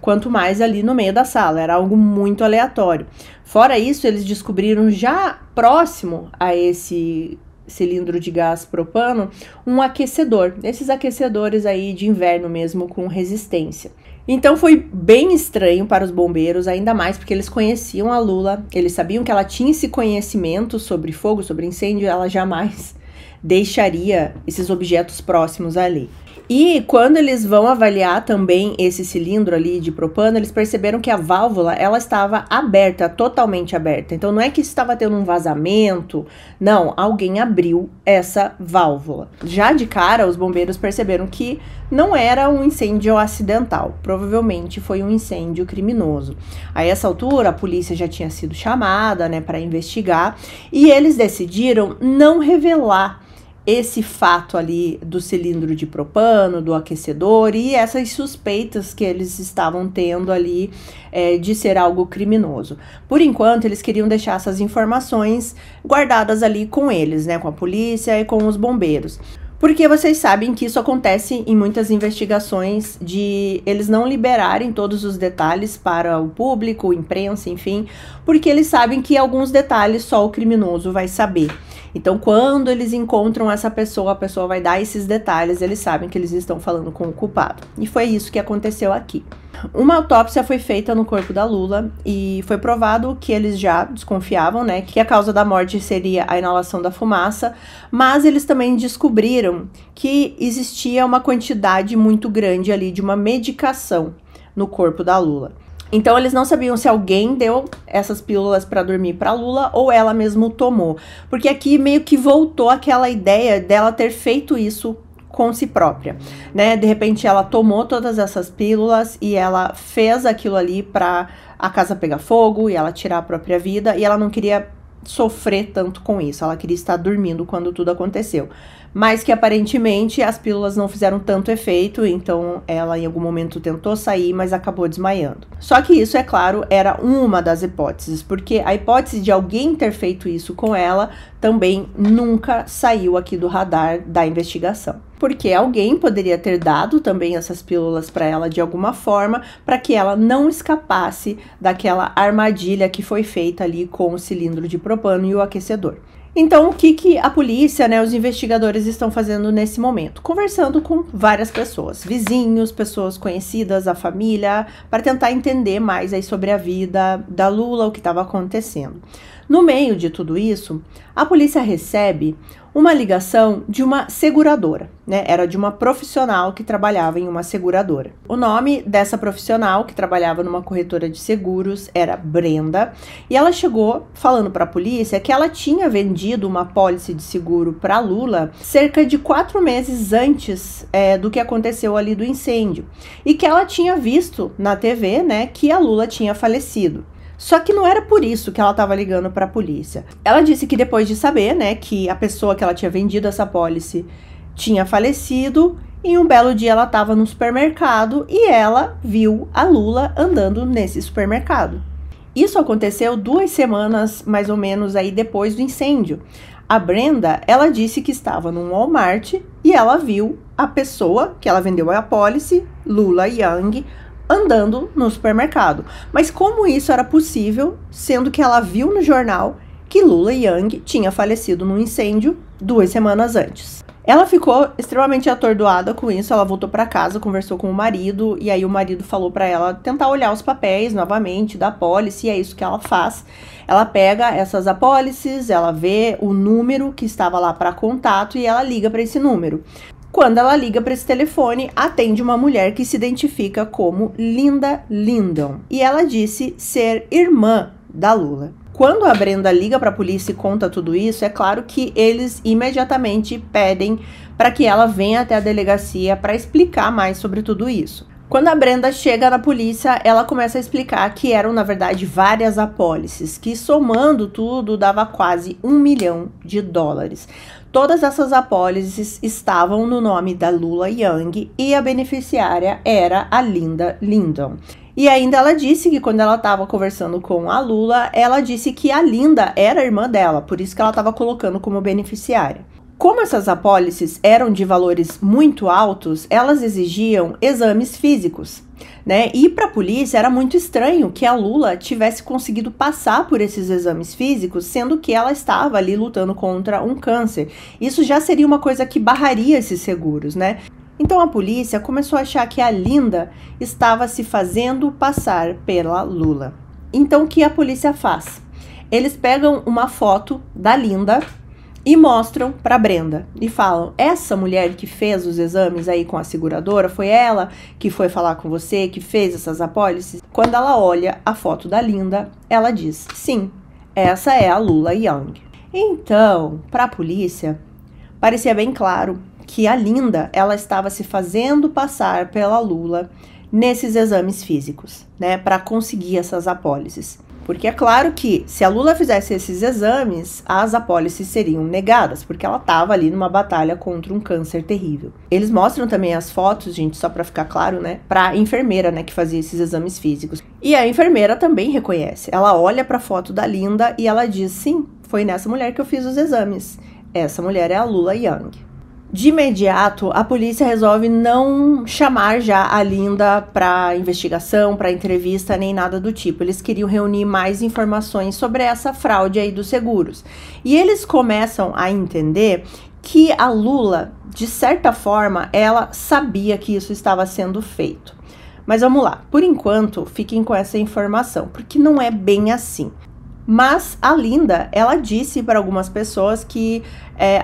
Quanto mais ali no meio da sala, era algo muito aleatório. Fora isso, eles descobriram já próximo a esse cilindro de gás propano um aquecedor, esses aquecedores aí de inverno mesmo com resistência. Então foi bem estranho para os bombeiros, ainda mais porque eles conheciam a Lula, eles sabiam que ela tinha esse conhecimento sobre fogo, sobre incêndio, ela jamais deixaria esses objetos próximos ali. E quando eles vão avaliar também esse cilindro ali de propano, eles perceberam que a válvula, ela estava aberta, totalmente aberta. Então não é que estava tendo um vazamento, não, alguém abriu essa válvula. Já de cara, os bombeiros perceberam que não era um incêndio acidental, provavelmente foi um incêndio criminoso. A essa altura, a polícia já tinha sido chamada, né, para investigar, e eles decidiram não revelar esse fato ali do cilindro de propano, do aquecedor e essas suspeitas que eles estavam tendo ali de ser algo criminoso. Por enquanto, eles queriam deixar essas informações guardadas ali com eles, né, com a polícia e com os bombeiros. Porque vocês sabem que isso acontece em muitas investigações de eles não liberarem todos os detalhes para o público, imprensa, enfim, porque eles sabem que alguns detalhes só o criminoso vai saber. Então, quando eles encontram essa pessoa, a pessoa vai dar esses detalhes, eles sabem que eles estão falando com o culpado. E foi isso que aconteceu aqui. Uma autópsia foi feita no corpo da Lula e foi provado que eles já desconfiavam, né, que a causa da morte seria a inalação da fumaça, mas eles também descobriram que existia uma quantidade muito grande ali de uma medicação no corpo da Lula. Então, eles não sabiam se alguém deu essas pílulas para dormir para Lula ou ela mesmo tomou. Porque aqui meio que voltou aquela ideia dela ter feito isso com si própria, né? De repente, ela tomou todas essas pílulas e ela fez aquilo ali para a casa pegar fogo e ela tirar a própria vida. E ela não queria sofrer tanto com isso. Ela queria estar dormindo quando tudo aconteceu. Mas que aparentemente as pílulas não fizeram tanto efeito, então ela em algum momento tentou sair, mas acabou desmaiando. Só que isso, é claro, era uma das hipóteses, porque a hipótese de alguém ter feito isso com ela também nunca saiu aqui do radar da investigação. Porque alguém poderia ter dado também essas pílulas para ela de alguma forma, para que ela não escapasse daquela armadilha que foi feita ali com o cilindro de propano e o aquecedor. Então, o que a polícia, né, os investigadores estão fazendo nesse momento? Conversando com várias pessoas, vizinhos, pessoas conhecidas, a família, para tentar entender mais aí sobre a vida da Lula, o que estava acontecendo. No meio de tudo isso, a polícia recebe uma ligação de uma seguradora, né? Era de uma profissional que trabalhava em uma seguradora. O nome dessa profissional que trabalhava numa corretora de seguros era Brenda, e ela chegou falando para a polícia que ela tinha vendido uma pólice de seguro para Lula cerca de 4 meses antes do que aconteceu ali do incêndio, e que ela tinha visto na TV, né, que a Lula tinha falecido. Só que não era por isso que ela estava ligando para a polícia. Ela disse que depois de saber, né, que a pessoa que ela tinha vendido essa pólice tinha falecido, em um belo dia ela estava no supermercado e ela viu a Lula andando nesse supermercado. Isso aconteceu 2 semanas, mais ou menos, aí depois do incêndio. A Brenda, ela disse que estava num Walmart e ela viu a pessoa que ela vendeu a pólice, Lula Yang, andando no supermercado. Mas como isso era possível, sendo que ela viu no jornal que Lula Yang tinha falecido num incêndio 2 semanas antes? Ela ficou extremamente atordoada com isso, ela voltou para casa, conversou com o marido, e aí o marido falou para ela tentar olhar os papéis novamente da apólice, e é isso que ela faz. Ela pega essas apólices, ela vê o número que estava lá para contato e ela liga para esse número. Quando ela liga para esse telefone, atende uma mulher que se identifica como Linda Lindon. E ela disse ser irmã da Lula. Quando a Brenda liga para a polícia e conta tudo isso, é claro que eles imediatamente pedem para que ela venha até a delegacia para explicar mais sobre tudo isso. Quando a Brenda chega na polícia, ela começa a explicar que eram, na verdade, várias apólices, que somando tudo dava quase $1 milhão. Todas essas apólices estavam no nome da Lula Yang e a beneficiária era a Linda Lindon. E ainda ela disse que quando ela estava conversando com a Lula, ela disse que a Linda era irmã dela, por isso que ela estava colocando como beneficiária. Como essas apólices eram de valores muito altos, elas exigiam exames físicos, né? E para a polícia era muito estranho que a Lula tivesse conseguido passar por esses exames físicos, sendo que ela estava ali lutando contra um câncer. Isso já seria uma coisa que barraria esses seguros, né? Então a polícia começou a achar que a Linda estava se fazendo passar pela Lula. Então o que a polícia faz? Eles pegam uma foto da Linda e mostram para Brenda e falam: essa mulher que fez os exames aí com a seguradora, foi ela que foi falar com você, que fez essas apólices? Quando ela olha a foto da Linda, ela diz: sim, essa é a Lula Young. Então, para a polícia, parecia bem claro que a Linda, ela estava se fazendo passar pela Lula nesses exames físicos, né, para conseguir essas apólices. Porque é claro que se a Lula fizesse esses exames, as apólices seriam negadas, porque ela estava ali numa batalha contra um câncer terrível. Eles mostram também as fotos, gente, só para ficar claro, né, para a enfermeira, né, que fazia esses exames físicos. E a enfermeira também reconhece. Ela olha para a foto da Linda e ela diz: sim, foi nessa mulher que eu fiz os exames. Essa mulher é a Lula Young. De imediato, a polícia resolve não chamar já a Linda para investigação, para entrevista, nem nada do tipo. Eles queriam reunir mais informações sobre essa fraude aí dos seguros. E eles começam a entender que a Lula, de certa forma, ela sabia que isso estava sendo feito. Mas vamos lá, por enquanto, fiquem com essa informação, porque não é bem assim. Mas a Linda, ela disse para algumas pessoas que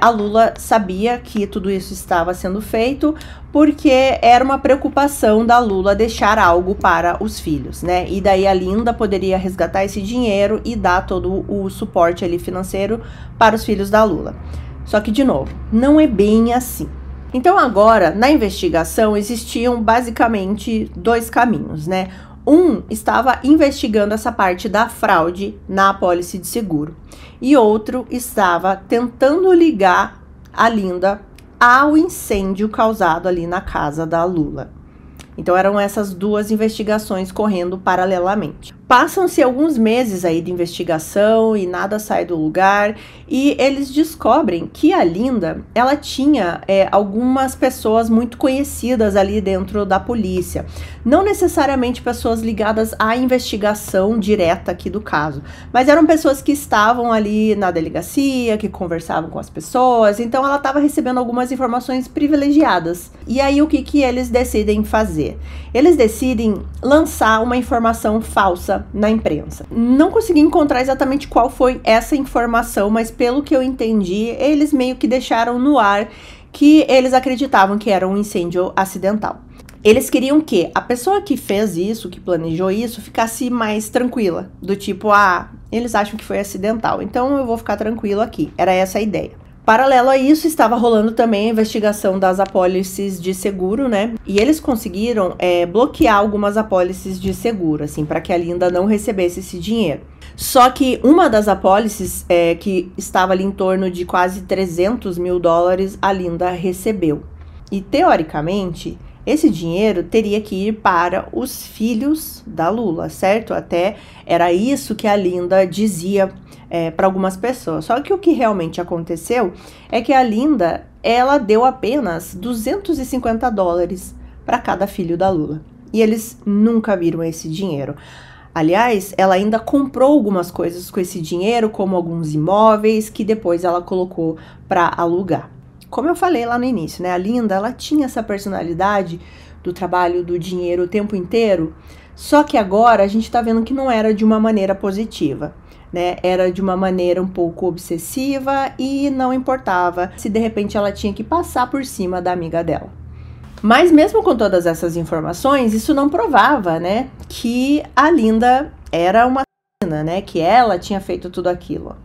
a Lula sabia que tudo isso estava sendo feito porque era uma preocupação da Lula deixar algo para os filhos, né? E daí a Linda poderia resgatar esse dinheiro e dar todo o suporte ali financeiro para os filhos da Lula. Só que, de novo, não é bem assim. Então agora, na investigação, existiam basicamente dois caminhos, né? Um estava investigando essa parte da fraude na apólice de seguro e outro estava tentando ligar a Linda ao incêndio causado ali na casa da Lula. Então eram essas duas investigações correndo paralelamente. Passam-se alguns meses aí de investigação e nada sai do lugar e eles descobrem que a Linda, ela tinha algumas pessoas muito conhecidas ali dentro da polícia. Não necessariamente pessoas ligadas à investigação direta aqui do caso, mas eram pessoas que estavam ali na delegacia, que conversavam com as pessoas, então ela estava recebendo algumas informações privilegiadas. E aí o que eles decidem fazer? Eles decidem lançar uma informação falsa na imprensa. Não consegui encontrar exatamente qual foi essa informação, mas pelo que eu entendi, eles meio que deixaram no ar que eles acreditavam que era um incêndio acidental. Eles queriam que a pessoa que fez isso, que planejou isso, ficasse mais tranquila, do tipo, eles acham que foi acidental, então eu vou ficar tranquilo aqui. Era essa a ideia. Paralelo a isso, estava rolando também a investigação das apólices de seguro, né? E eles conseguiram bloquear algumas apólices de seguro, assim, para que a Linda não recebesse esse dinheiro. Só que uma das apólices, que estava ali em torno de quase 300 mil dólares, a Linda recebeu. E, teoricamente, esse dinheiro teria que ir para os filhos da Lula, certo? Até era isso que a Linda dizia para algumas pessoas. Só que o que realmente aconteceu é que a Linda, ela deu apenas 250 dólares para cada filho da Lula. E eles nunca viram esse dinheiro. Aliás, ela ainda comprou algumas coisas com esse dinheiro, como alguns imóveis que depois ela colocou para alugar. Como eu falei lá no início, né? A Linda, ela tinha essa personalidade do trabalho, do dinheiro o tempo inteiro, só que agora a gente tá vendo que não era de uma maneira positiva, né? Era de uma maneira um pouco obsessiva e não importava se de repente ela tinha que passar por cima da amiga dela. Mas mesmo com todas essas informações, isso não provava, né, que a Linda era uma assassina, né, que ela tinha feito tudo aquilo.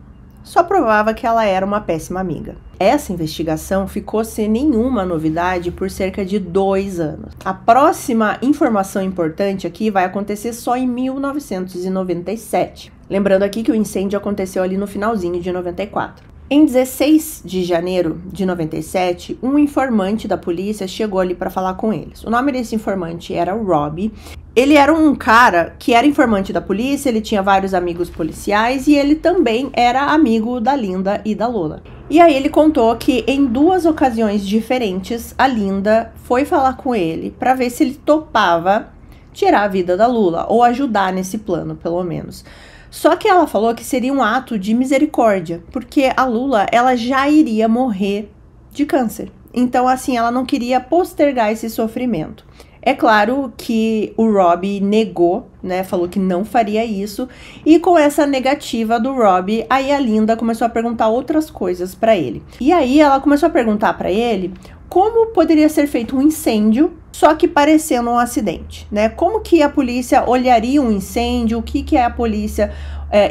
Só provava que ela era uma péssima amiga. Essa investigação ficou sem nenhuma novidade por cerca de 2 anos. A próxima informação importante aqui vai acontecer só em 1997. Lembrando aqui que o incêndio aconteceu ali no finalzinho de 94. Em 16 de janeiro de 97, um informante da polícia chegou ali para falar com eles. O nome desse informante era o Robbie. Ele era um cara que era informante da polícia, ele tinha vários amigos policiais e ele também era amigo da Linda e da Lola. E aí ele contou que em 2 ocasiões diferentes, a Linda foi falar com ele para ver se ele topava tirar a vida da Lula, ou ajudar nesse plano, pelo menos. Só que ela falou que seria um ato de misericórdia, porque a Lula, ela já iria morrer de câncer. Então, assim, ela não queria postergar esse sofrimento. É claro que o Robbie negou, né, falou que não faria isso, e com essa negativa do Robbie, aí a Linda começou a perguntar outras coisas para ele. E aí ela começou a perguntar para ele como poderia ser feito um incêndio, só que parecendo um acidente, né? Como que a polícia olharia um incêndio, o que a polícia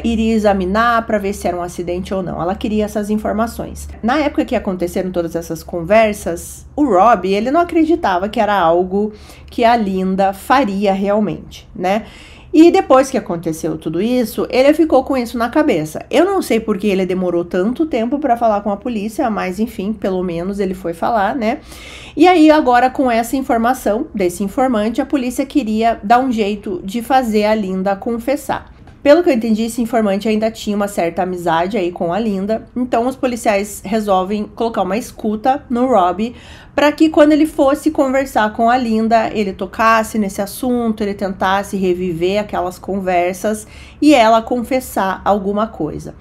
iria examinar para ver se era um acidente ou não. Ela queria essas informações. Na época que aconteceram todas essas conversas, o Robbie, ele não acreditava que era algo que a Linda faria realmente, né? E depois que aconteceu tudo isso, ele ficou com isso na cabeça. Eu não sei por que ele demorou tanto tempo para falar com a polícia, mas enfim, pelo menos ele foi falar, né? E aí agora com essa informação desse informante, a polícia queria dar um jeito de fazer a Linda confessar. Pelo que eu entendi, esse informante ainda tinha uma certa amizade aí com a Linda, então os policiais resolvem colocar uma escuta no Robbie para que quando ele fosse conversar com a Linda, ele tocasse nesse assunto, ele tentasse reviver aquelas conversas e ela confessar alguma coisa.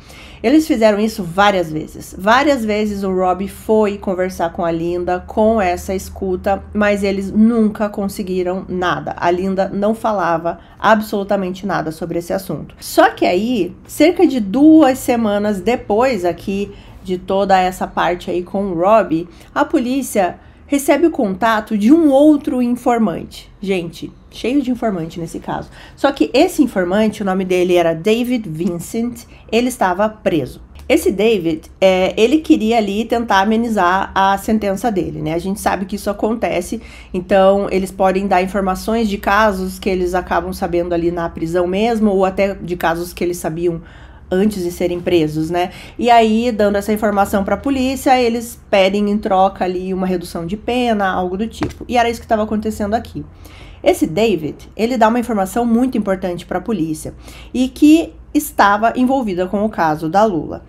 Eles fizeram isso várias vezes. Várias vezes o Robbie foi conversar com a Linda com essa escuta, mas eles nunca conseguiram nada. A Linda não falava absolutamente nada sobre esse assunto. Só que aí, cerca de 2 semanas depois aqui de toda essa parte aí com o Robbie, a polícia recebe o contato de um outro informante. Gente, cheio de informante nesse caso. Só que esse informante, o nome dele era David Vincent, ele estava preso. Esse David, ele queria ali tentar amenizar a sentença dele, né? A gente sabe que isso acontece, então eles podem dar informações de casos que eles acabam sabendo ali na prisão mesmo, ou até de casos que eles sabiam antes de serem presos, né? E aí, dando essa informação para a polícia, eles pedem em troca ali uma redução de pena, algo do tipo. E era isso que estava acontecendo aqui. Esse David, ele dá uma informação muito importante para a polícia e que estava envolvida com o caso da Lula.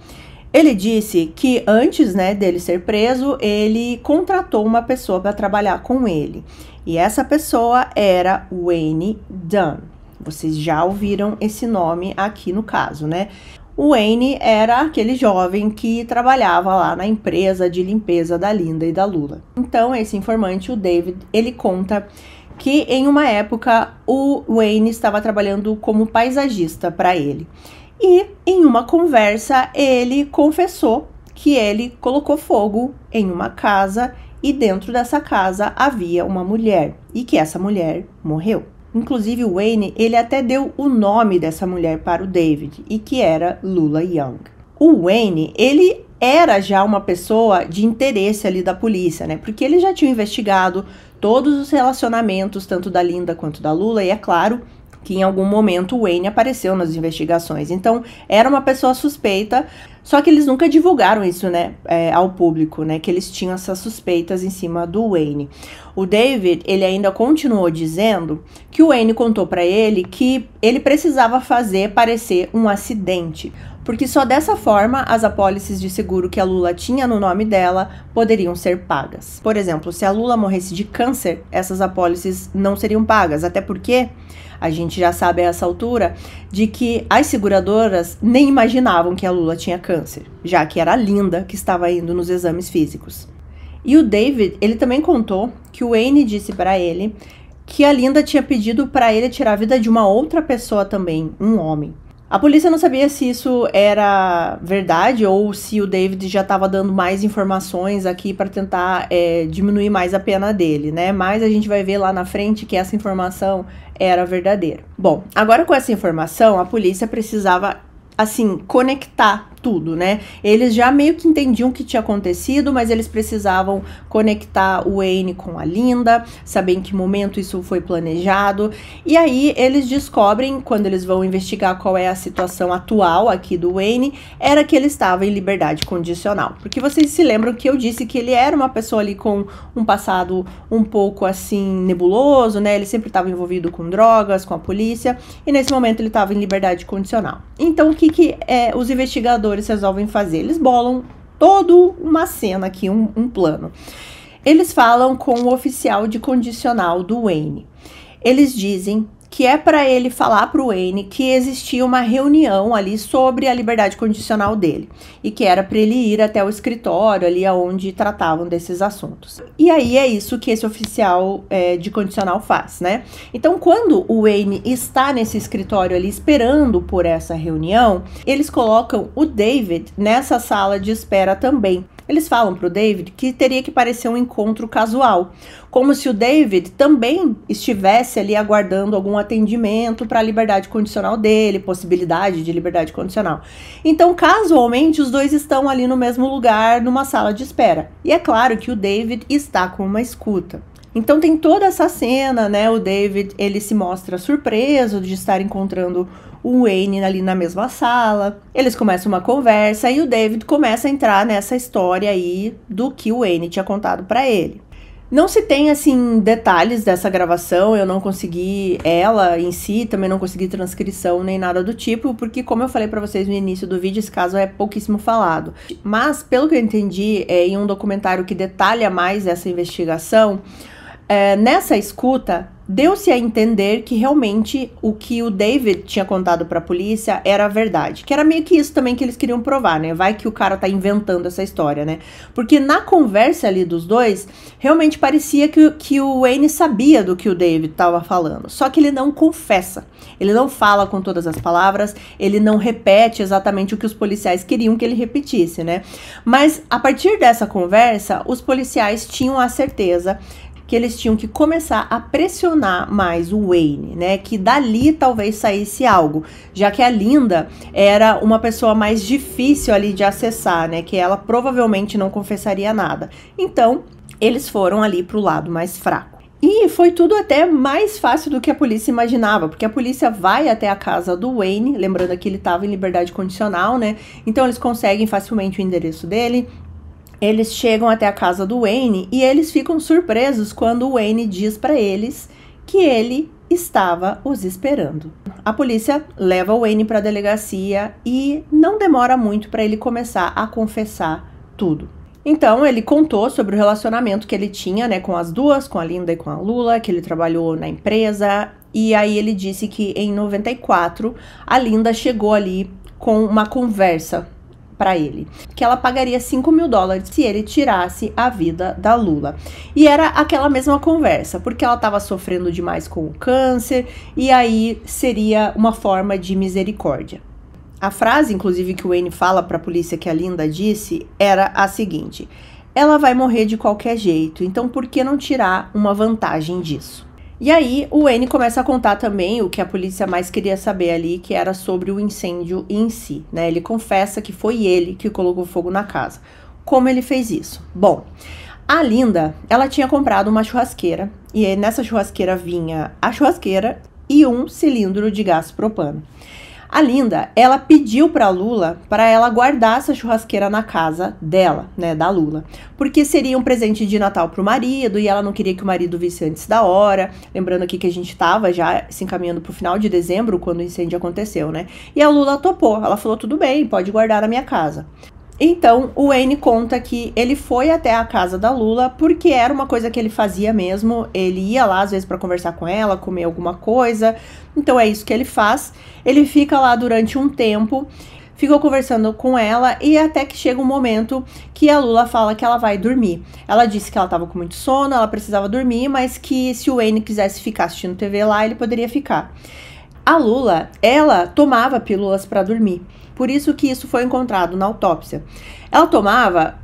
Ele disse que antes, né, dele ser preso, ele contratou uma pessoa para trabalhar com ele. E essa pessoa era Wayne Dunn. Vocês já ouviram esse nome aqui no caso, né? O Wayne era aquele jovem que trabalhava lá na empresa de limpeza da Linda e da Lula. Então, esse informante, o David, ele conta que em uma época o Wayne estava trabalhando como paisagista para ele. E em uma conversa ele confessou que ele colocou fogo em uma casa e dentro dessa casa havia uma mulher e que essa mulher morreu. Inclusive o Wayne, ele até deu o nome dessa mulher para o David, e que era Lula Young. O Wayne, ele era já uma pessoa de interesse ali da polícia, né? Porque ele já tinha investigado todos os relacionamentos, tanto da Linda quanto da Lula, e é claro que em algum momento o Wayne apareceu nas investigações. Então, era uma pessoa suspeita, só que eles nunca divulgaram isso, né, ao público, né, que eles tinham essas suspeitas em cima do Wayne. O David, ele ainda continuou dizendo que o Wayne contou para ele que ele precisava fazer parecer um acidente, porque só dessa forma as apólices de seguro que a Lula tinha no nome dela poderiam ser pagas. Por exemplo, se a Lula morresse de câncer, essas apólices não seriam pagas, até porque a gente já sabe a essa altura de que as seguradoras nem imaginavam que a Lula tinha câncer, já que era a Linda que estava indo nos exames físicos. E o David, ele também contou que o Wayne disse para ele que a Linda tinha pedido para ele tirar a vida de uma outra pessoa também, um homem. A polícia não sabia se isso era verdade ou se o David já estava dando mais informações aqui para tentar diminuir mais a pena dele, né? Mas a gente vai ver lá na frente que essa informação era verdadeira. Bom, agora com essa informação, a polícia precisava, assim, conectar tudo, né? Eles já meio que entendiam o que tinha acontecido, mas eles precisavam conectar o Wayne com a Linda, saber em que momento isso foi planejado. E aí eles descobrem, quando eles vão investigar qual é a situação atual aqui do Wayne, era que ele estava em liberdade condicional. Porque vocês se lembram que eu disse que ele era uma pessoa ali com um passado um pouco assim nebuloso, né? Ele sempre estava envolvido com drogas, com a polícia, e nesse momento ele estava em liberdade condicional. Então o que os investigadores resolvem fazer? Eles bolam toda uma cena aqui, um plano. Eles falam com o oficial de condicional do Wayne. Eles dizem que é para ele falar para o Wayne que existia uma reunião ali sobre a liberdade condicional dele e que era para ele ir até o escritório ali onde tratavam desses assuntos. E aí é isso que esse oficial de condicional faz, né? Então, quando o Wayne está nesse escritório ali esperando por essa reunião, eles colocam o David nessa sala de espera também. Eles falam pro David que teria que parecer um encontro casual, como se o David também estivesse ali aguardando algum atendimento para a liberdade condicional dele, possibilidade de liberdade condicional. Então, casualmente, os dois estão ali no mesmo lugar, numa sala de espera. E é claro que o David está com uma escuta. Então tem toda essa cena, né? O David, ele se mostra surpreso de estar encontrando o Wayne ali na mesma sala. Eles começam uma conversa e o David começa a entrar nessa história aí do que o Wayne tinha contado pra ele. Não se tem, assim, detalhes dessa gravação, eu não consegui ela em si, também não consegui transcrição nem nada do tipo, porque como eu falei pra vocês no início do vídeo, esse caso é pouquíssimo falado. Mas, pelo que eu entendi, em um documentário que detalha mais essa investigação, nessa escuta, deu-se a entender que realmente o que o David tinha contado para a polícia era verdade. Que era meio que isso também que eles queriam provar, né? Vai que o cara tá inventando essa história, né? Porque na conversa ali dos dois, realmente parecia que o Wayne sabia do que o David estava falando. Só que ele não confessa. Ele não fala com todas as palavras, ele não repete exatamente o que os policiais queriam que ele repetisse, né? Mas a partir dessa conversa, os policiais tinham a certeza que eles tinham que começar a pressionar mais o Wayne, né? Que dali talvez saísse algo, já que a Linda era uma pessoa mais difícil ali de acessar, né? Que ela provavelmente não confessaria nada. Então, eles foram ali pro lado mais fraco. E foi tudo até mais fácil do que a polícia imaginava, porque a polícia vai até a casa do Wayne, lembrando que ele estava em liberdade condicional, né? Então, eles conseguem facilmente o endereço dele. Eles chegam até a casa do Wayne e eles ficam surpresos quando o Wayne diz para eles que ele estava os esperando. A polícia leva o Wayne para a delegacia e não demora muito para ele começar a confessar tudo. Então, ele contou sobre o relacionamento que ele tinha, né, com as duas, com a Linda e com a Lula, que ele trabalhou na empresa. E aí ele disse que em 94 a Linda chegou ali com uma conversa para ele, que ela pagaria $5.000 se ele tirasse a vida da Lula. E era aquela mesma conversa, porque ela estava sofrendo demais com o câncer, e aí seria uma forma de misericórdia. A frase, inclusive, que o Wayne fala para a polícia que a Linda disse, era a seguinte: ela vai morrer de qualquer jeito, então por que não tirar uma vantagem disso? E aí o Wayne começa a contar também o que a polícia mais queria saber ali, que era sobre o incêndio em si, né? Ele confessa que foi ele que colocou fogo na casa. Como ele fez isso? Bom, a Linda, ela tinha comprado uma churrasqueira, e nessa churrasqueira vinha a churrasqueira e um cilindro de gás propano. A Linda, ela pediu para a Lula para ela guardar essa churrasqueira na casa dela, né, da Lula, porque seria um presente de Natal para o marido e ela não queria que o marido visse antes da hora. Lembrando aqui que a gente estava já se encaminhando para o final de dezembro, quando o incêndio aconteceu, né? E a Lula topou, ela falou: tudo bem, pode guardar na minha casa. Então, o Wayne conta que ele foi até a casa da Lula porque era uma coisa que ele fazia mesmo. Ele ia lá, às vezes, para conversar com ela, comer alguma coisa. Então, é isso que ele faz. Ele fica lá durante um tempo, ficou conversando com ela e até que chega um momento que a Lula fala que ela vai dormir. Ela disse que ela estava com muito sono, ela precisava dormir, mas que se o Wayne quisesse ficar assistindo TV lá, ele poderia ficar. A Lula, ela tomava pílulas para dormir. Por isso que isso foi encontrado na autópsia. Ela tomava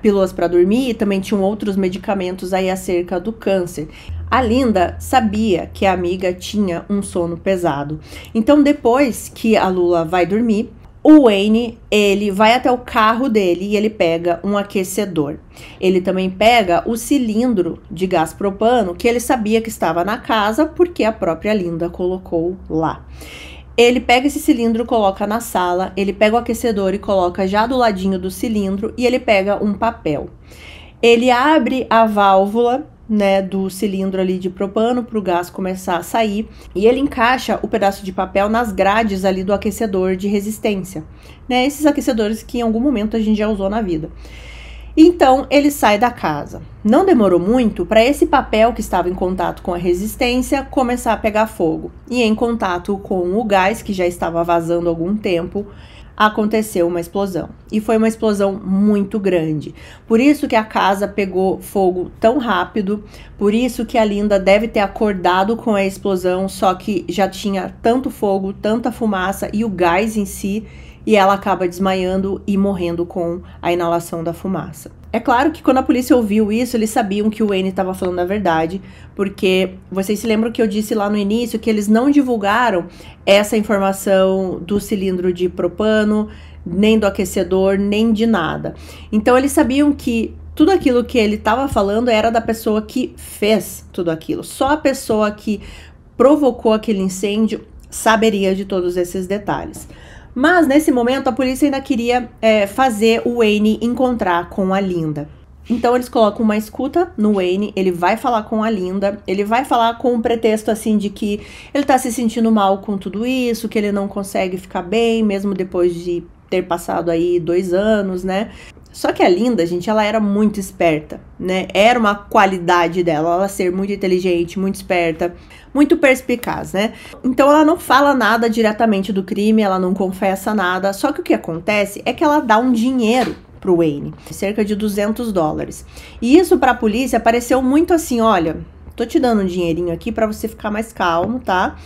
pílulas para dormir e também tinham outros medicamentos aí acerca do câncer. A Linda sabia que a amiga tinha um sono pesado. Então, depois que a Lula vai dormir, o Wayne, ele vai até o carro dele e ele pega um aquecedor. Ele também pega o cilindro de gás propano que ele sabia que estava na casa porque a própria Linda colocou lá. Ele pega esse cilindro, coloca na sala, ele pega o aquecedor e coloca já do ladinho do cilindro e ele pega um papel. Ele abre a válvula, né, do cilindro ali de propano para o gás começar a sair e ele encaixa o pedaço de papel nas grades ali do aquecedor de resistência, né, esses aquecedores que em algum momento a gente já usou na vida. Então ele sai da casa. Não demorou muito para esse papel que estava em contato com a resistência começar a pegar fogo. E em contato com o gás, que já estava vazando há algum tempo, aconteceu uma explosão. E foi uma explosão muito grande. Por isso que a casa pegou fogo tão rápido, por isso que a Linda deve ter acordado com a explosão, só que já tinha tanto fogo, tanta fumaça e o gás em si, e ela acaba desmaiando e morrendo com a inalação da fumaça. É claro que quando a polícia ouviu isso, eles sabiam que o Wayne estava falando a verdade, porque vocês se lembram que eu disse lá no início que eles não divulgaram essa informação do cilindro de propano, nem do aquecedor, nem de nada. Então eles sabiam que tudo aquilo que ele estava falando era da pessoa que fez tudo aquilo. Só a pessoa que provocou aquele incêndio saberia de todos esses detalhes. Mas, nesse momento, a polícia ainda queria fazer o Wayne encontrar com a Linda. Então, eles colocam uma escuta no Wayne, ele vai falar com a Linda, ele vai falar com um pretexto, assim, de que ele tá se sentindo mal com tudo isso, que ele não consegue ficar bem, mesmo depois de ter passado aí 2 anos, né? Só que a Linda, gente, ela era muito esperta, né? Era uma qualidade dela, ela ser muito inteligente, muito esperta, muito perspicaz, né? Então ela não fala nada diretamente do crime, ela não confessa nada, só que o que acontece é que ela dá um dinheiro pro Wayne, cerca de $200. E isso pra polícia pareceu muito assim, olha, tô te dando um dinheirinho aqui pra você ficar mais calmo, tá?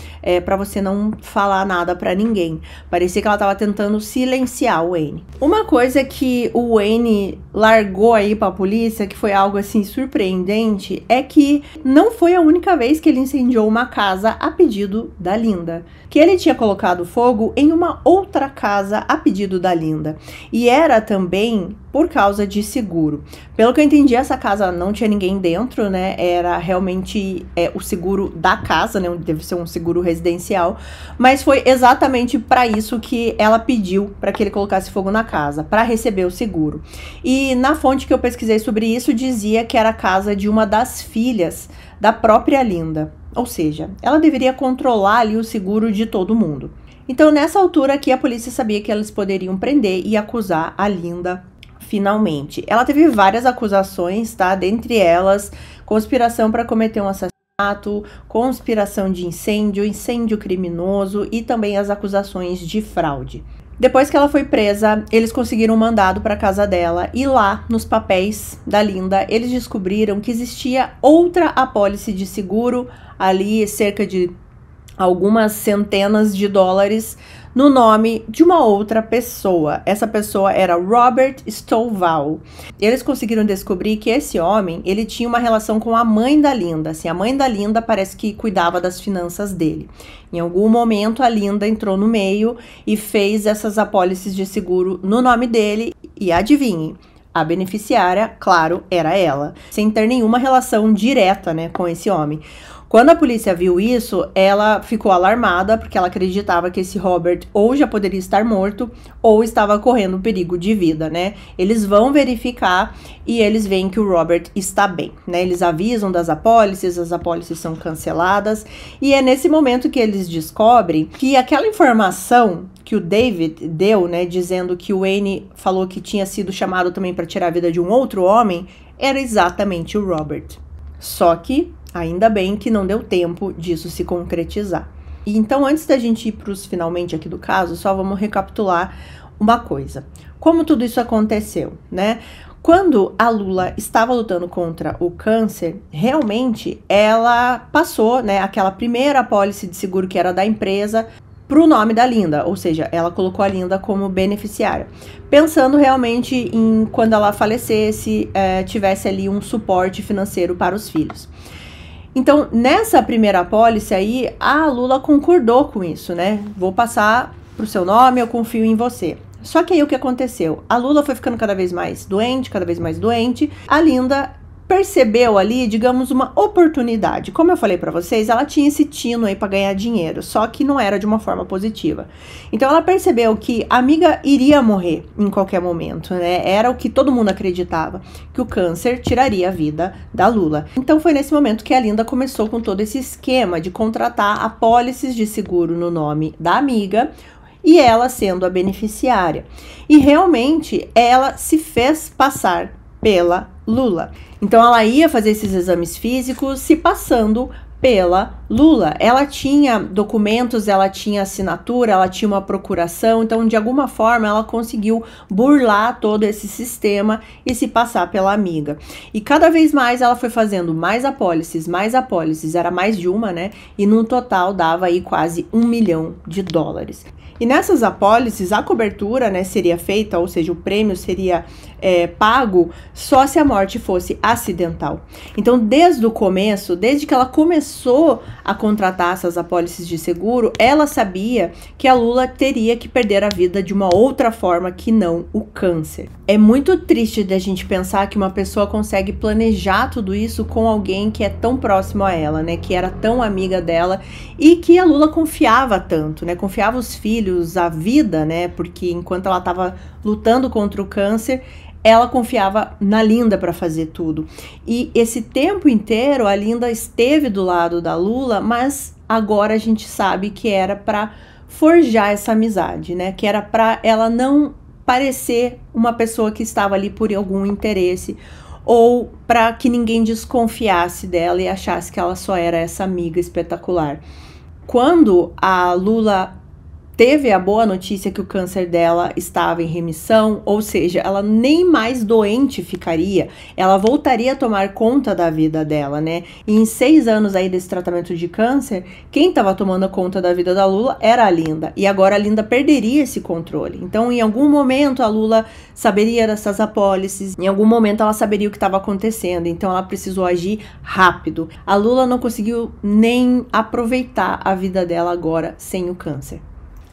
Pra você não falar nada pra ninguém. Parecia que ela tava tentando silenciar o Wayne. Uma coisa que o Wayne largou aí pra polícia, que foi algo assim surpreendente, é que não foi a única vez que ele incendiou uma casa a pedido da Linda. Que ele tinha colocado fogo em uma outra casa a pedido da Linda. E era também por causa de seguro. Pelo que eu entendi, essa casa não tinha ninguém dentro, né? Era realmente o seguro da casa, né? Deve ser um seguro residencial. Mas foi exatamente para isso que ela pediu para que ele colocasse fogo na casa, para receber o seguro. E na fonte que eu pesquisei sobre isso, dizia que era a casa de uma das filhas da própria Linda. Ou seja, ela deveria controlar ali o seguro de todo mundo. Então, nessa altura aqui, a polícia sabia que eles poderiam prender e acusar a Linda finalmente. Ela teve várias acusações, tá? Dentre elas, conspiração para cometer um assassinato, conspiração de incêndio, incêndio criminoso e também as acusações de fraude. Depois que ela foi presa, eles conseguiram um mandado para a casa dela e lá, nos papéis da Linda, eles descobriram que existia outra apólice de seguro, ali cerca de algumas centenas de dólares, no nome de uma outra pessoa. Essa pessoa era Robert Stovall. Eles conseguiram descobrir que esse homem, ele tinha uma relação com a mãe da Linda. Assim, a mãe da Linda parece que cuidava das finanças dele. Em algum momento, a Linda entrou no meio e fez essas apólices de seguro no nome dele. E adivinhe, a beneficiária, claro, era ela, sem ter nenhuma relação direta, né, com esse homem. Quando a polícia viu isso, ela ficou alarmada, porque ela acreditava que esse Robert ou já poderia estar morto, ou estava correndo perigo de vida, né? Eles vão verificar e eles veem que o Robert está bem, né? Eles avisam das apólices, as apólices são canceladas, e é nesse momento que eles descobrem que aquela informação que o David deu, né, dizendo que o Wayne falou que tinha sido chamado também para tirar a vida de um outro homem, era exatamente o Robert. Só que ainda bem que não deu tempo disso se concretizar. E então, antes da gente ir para os finalmente aqui do caso, só vamos recapitular uma coisa. Como tudo isso aconteceu, né? Quando a Lula estava lutando contra o câncer, realmente ela passou, né, aquela primeira apólice de seguro que era da empresa para o nome da Linda, ou seja, ela colocou a Linda como beneficiária, pensando realmente em quando ela falecesse, tivesse ali um suporte financeiro para os filhos. Então, nessa primeira apólice aí, a Lula concordou com isso, né? Vou passar pro seu nome, eu confio em você. Só que aí o que aconteceu? A Lula foi ficando cada vez mais doente, A Linda percebeu ali, digamos, uma oportunidade. Como eu falei pra vocês, ela tinha esse tino aí pra ganhar dinheiro, só que não era de uma forma positiva. Então ela percebeu que a amiga iria morrer em qualquer momento, né? Era o que todo mundo acreditava, que o câncer tiraria a vida da Lula. Então foi nesse momento que a Linda começou com todo esse esquema de contratar apólices de seguro no nome da amiga, e ela sendo a beneficiária. E realmente ela se fez passar pela Lula. Então ela ia fazer esses exames físicos se passando pela Lula. Ela tinha documentos, ela tinha assinatura, ela tinha uma procuração, então de alguma forma ela conseguiu burlar todo esse sistema e se passar pela amiga. E cada vez mais ela foi fazendo mais apólices, era mais de uma, né? E no total dava aí quase $1 milhão. E nessas apólices, a cobertura, né, seria feita, ou seja, o prêmio seria pago só se a morte fosse acidental. Então, desde o começo, desde que ela começou a contratar essas apólices de seguro, ela sabia que a Lula teria que perder a vida de uma outra forma que não o câncer. É muito triste da gente pensar que uma pessoa consegue planejar tudo isso com alguém que é tão próximo a ela, né, que era tão amiga dela e que a Lula confiava tanto, né, confiava os filhos, a vida, né, porque enquanto ela estava lutando contra o câncer, ela confiava na Linda para fazer tudo. E esse tempo inteiro a Linda esteve do lado da Lula, mas agora a gente sabe que era para forjar essa amizade, né? Que era para ela não parecer uma pessoa que estava ali por algum interesse ou para que ninguém desconfiasse dela e achasse que ela só era essa amiga espetacular. Quando a Lula teve a boa notícia que o câncer dela estava em remissão, ou seja, ela nem mais doente ficaria, ela voltaria a tomar conta da vida dela, né? E em 6 anos aí desse tratamento de câncer, quem estava tomando conta da vida da Lula era a Linda, e agora a Linda perderia esse controle. Então, em algum momento, a Lula saberia dessas apólices, em algum momento ela saberia o que estava acontecendo, então ela precisou agir rápido. A Lula não conseguiu nem aproveitar a vida dela agora sem o câncer.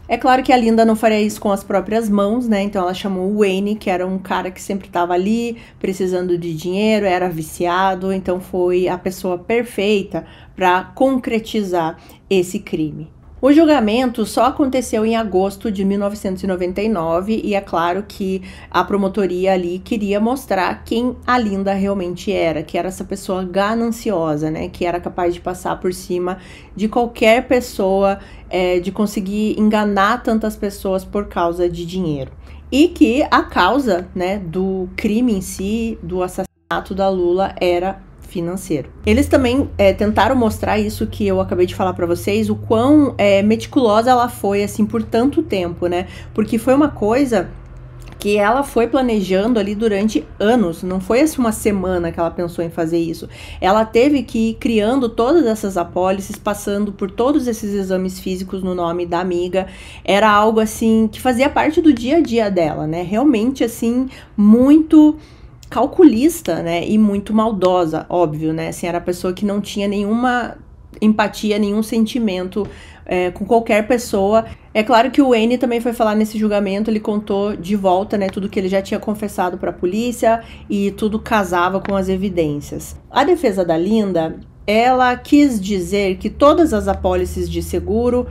É claro que a Linda não faria isso com as próprias mãos, né? Então ela chamou o Wayne, que era um cara que sempre estava ali, precisando de dinheiro, era viciado, então foi a pessoa perfeita para concretizar esse crime. O julgamento só aconteceu em agosto de 1999 e é claro que a promotoria ali queria mostrar quem a Linda realmente era, que era essa pessoa gananciosa, né, que era capaz de passar por cima de qualquer pessoa, de conseguir enganar tantas pessoas por causa de dinheiro. E que a causa, né, do crime em si, do assassinato da Lula, era financeiro. Eles também tentaram mostrar isso que eu acabei de falar para vocês, o quão meticulosa ela foi, assim, por tanto tempo, né? Porque foi uma coisa que ela foi planejando ali durante anos, não foi assim uma semana que ela pensou em fazer isso. Ela teve que ir criando todas essas apólices, passando por todos esses exames físicos no nome da amiga. Era algo assim que fazia parte do dia a dia dela, né? Realmente assim, muito calculista, né, e muito maldosa, óbvio, né, assim, era a pessoa que não tinha nenhuma empatia, nenhum sentimento com qualquer pessoa. É claro que o Wayne também foi falar nesse julgamento, ele contou de volta, né, tudo que ele já tinha confessado para a polícia e tudo casava com as evidências. A defesa da Linda, ela quis dizer que todas as apólices de seguro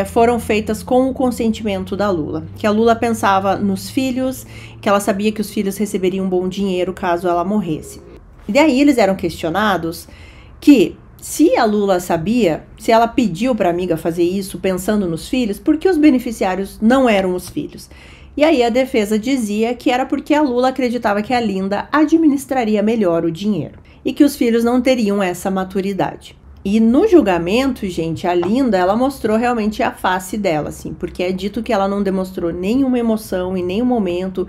foram feitas com o consentimento da Lula, que a Lula pensava nos filhos, que ela sabia que os filhos receberiam um bom dinheiro caso ela morresse. E daí eles eram questionados que se a Lula sabia, se ela pediu para a amiga fazer isso pensando nos filhos, por que os beneficiários não eram os filhos? E aí a defesa dizia que era porque a Lula acreditava que a Linda administraria melhor o dinheiro e que os filhos não teriam essa maturidade. E no julgamento, gente, a Linda, ela mostrou realmente a face dela, assim, porque é dito que ela não demonstrou nenhuma emoção em nenhum momento,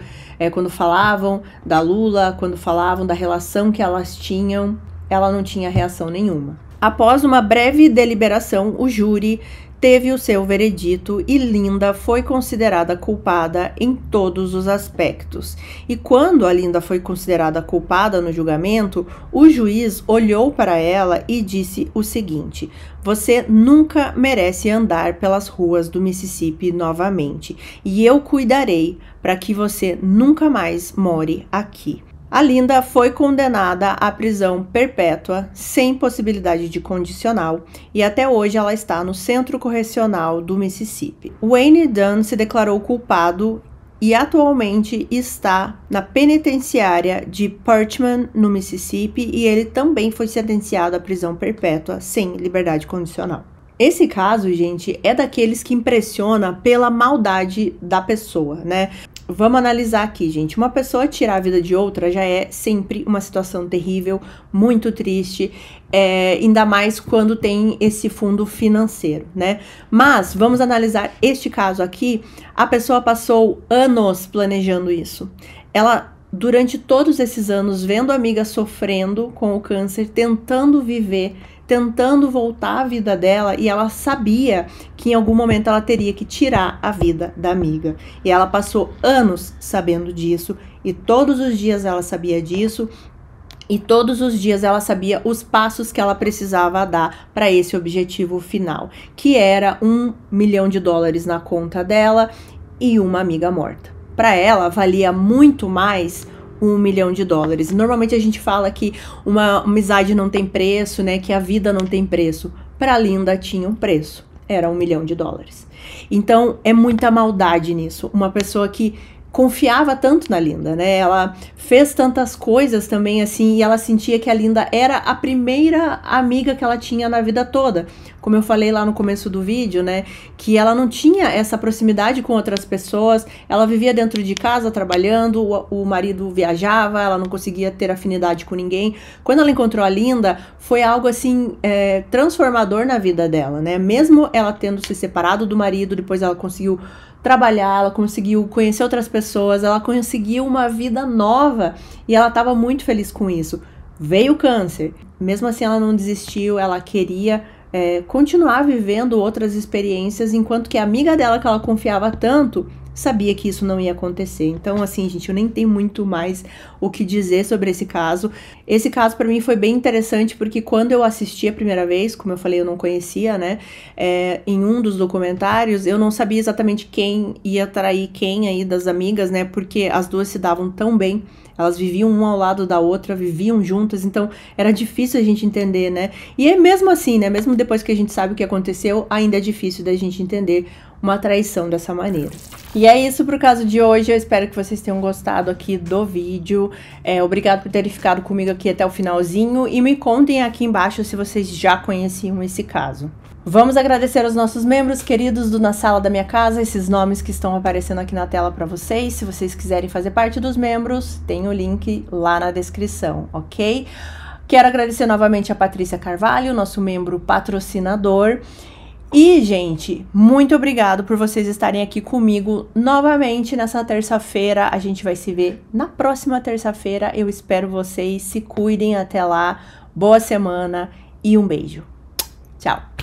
quando falavam da Lula, quando falavam da relação que elas tinham, ela não tinha reação nenhuma. Após uma breve deliberação, o júri teve o seu veredito e Linda foi considerada culpada em todos os aspectos. E quando a Linda foi considerada culpada no julgamento, o juiz olhou para ela e disse o seguinte: você nunca merece andar pelas ruas do Mississippi novamente, e eu cuidarei para que você nunca mais more aqui. A Linda foi condenada à prisão perpétua, sem possibilidade de condicional, e até hoje ela está no Centro Correcional do Mississippi. Wayne Dunn se declarou culpado e atualmente está na penitenciária de Parchman, no Mississippi, e ele também foi sentenciado à prisão perpétua, sem liberdade condicional. Esse caso, gente, é daqueles que impressiona pela maldade da pessoa, né? vamos analisar aqui, gente. Uma pessoa tirar a vida de outra já é sempre uma situação terrível, muito triste, ainda mais quando tem esse fundo financeiro, né? Mas vamos analisar este caso aqui. A pessoa passou anos planejando isso. Ela, durante todos esses anos, vendo a amiga sofrendo com o câncer, tentando viver, tentando voltar à vida dela, e ela sabia que em algum momento ela teria que tirar a vida da amiga. E ela passou anos sabendo disso, e todos os dias ela sabia disso, e todos os dias ela sabia os passos que ela precisava dar para esse objetivo final, que era $1 milhão na conta dela e uma amiga morta. Para ela, valia muito mais $1 milhão. Normalmente a gente fala que uma amizade não tem preço, né? Que a vida não tem preço. Para Linda tinha um preço. Era $1 milhão. Então, é muita maldade nisso. Uma pessoa que confiava tanto na Linda, né? Ela fez tantas coisas também assim, e ela sentia que a Linda era a primeira amiga que ela tinha na vida toda. Como eu falei lá no começo do vídeo, né? Que ela não tinha essa proximidade com outras pessoas, ela vivia dentro de casa trabalhando, o marido viajava, ela não conseguia ter afinidade com ninguém. Quando ela encontrou a Linda, foi algo assim, transformador na vida dela, né? Mesmo ela tendo se separado do marido, depois ela conseguiu trabalhar, ela conseguiu conhecer outras pessoas, ela conseguiu uma vida nova e ela estava muito feliz com isso. Veio o câncer, mesmo assim ela não desistiu, ela queria continuar vivendo outras experiências, enquanto que a amiga dela, que ela confiava tanto, sabia que isso não ia acontecer. Então, assim, gente, eu nem tenho muito mais o que dizer sobre esse caso. Esse caso, pra mim, foi bem interessante, porque quando eu assisti a primeira vez, como eu falei, eu não conhecia, né, em um dos documentários, eu não sabia exatamente quem ia trair quem aí das amigas, né, porque as duas se davam tão bem. Elas viviam uma ao lado da outra, viviam juntas, então era difícil a gente entender, né? E é mesmo assim, né? Mesmo depois que a gente sabe o que aconteceu, ainda é difícil da gente entender uma traição dessa maneira. E é isso pro caso de hoje, eu espero que vocês tenham gostado aqui do vídeo. Obrigado por terem ficado comigo aqui até o finalzinho, e me contem aqui embaixo se vocês já conheciam esse caso. Vamos agradecer aos nossos membros queridos do Na Sala da Minha Casa, esses nomes que estão aparecendo aqui na tela para vocês. Se vocês quiserem fazer parte dos membros, tem o link lá na descrição, ok? Quero agradecer novamente a Patrícia Carvalho, nosso membro patrocinador. E, gente, muito obrigado por vocês estarem aqui comigo novamente nessa terça-feira. A gente vai se ver na próxima terça-feira. Eu espero vocês. Se cuidem até lá. Boa semana e um beijo. Tchau!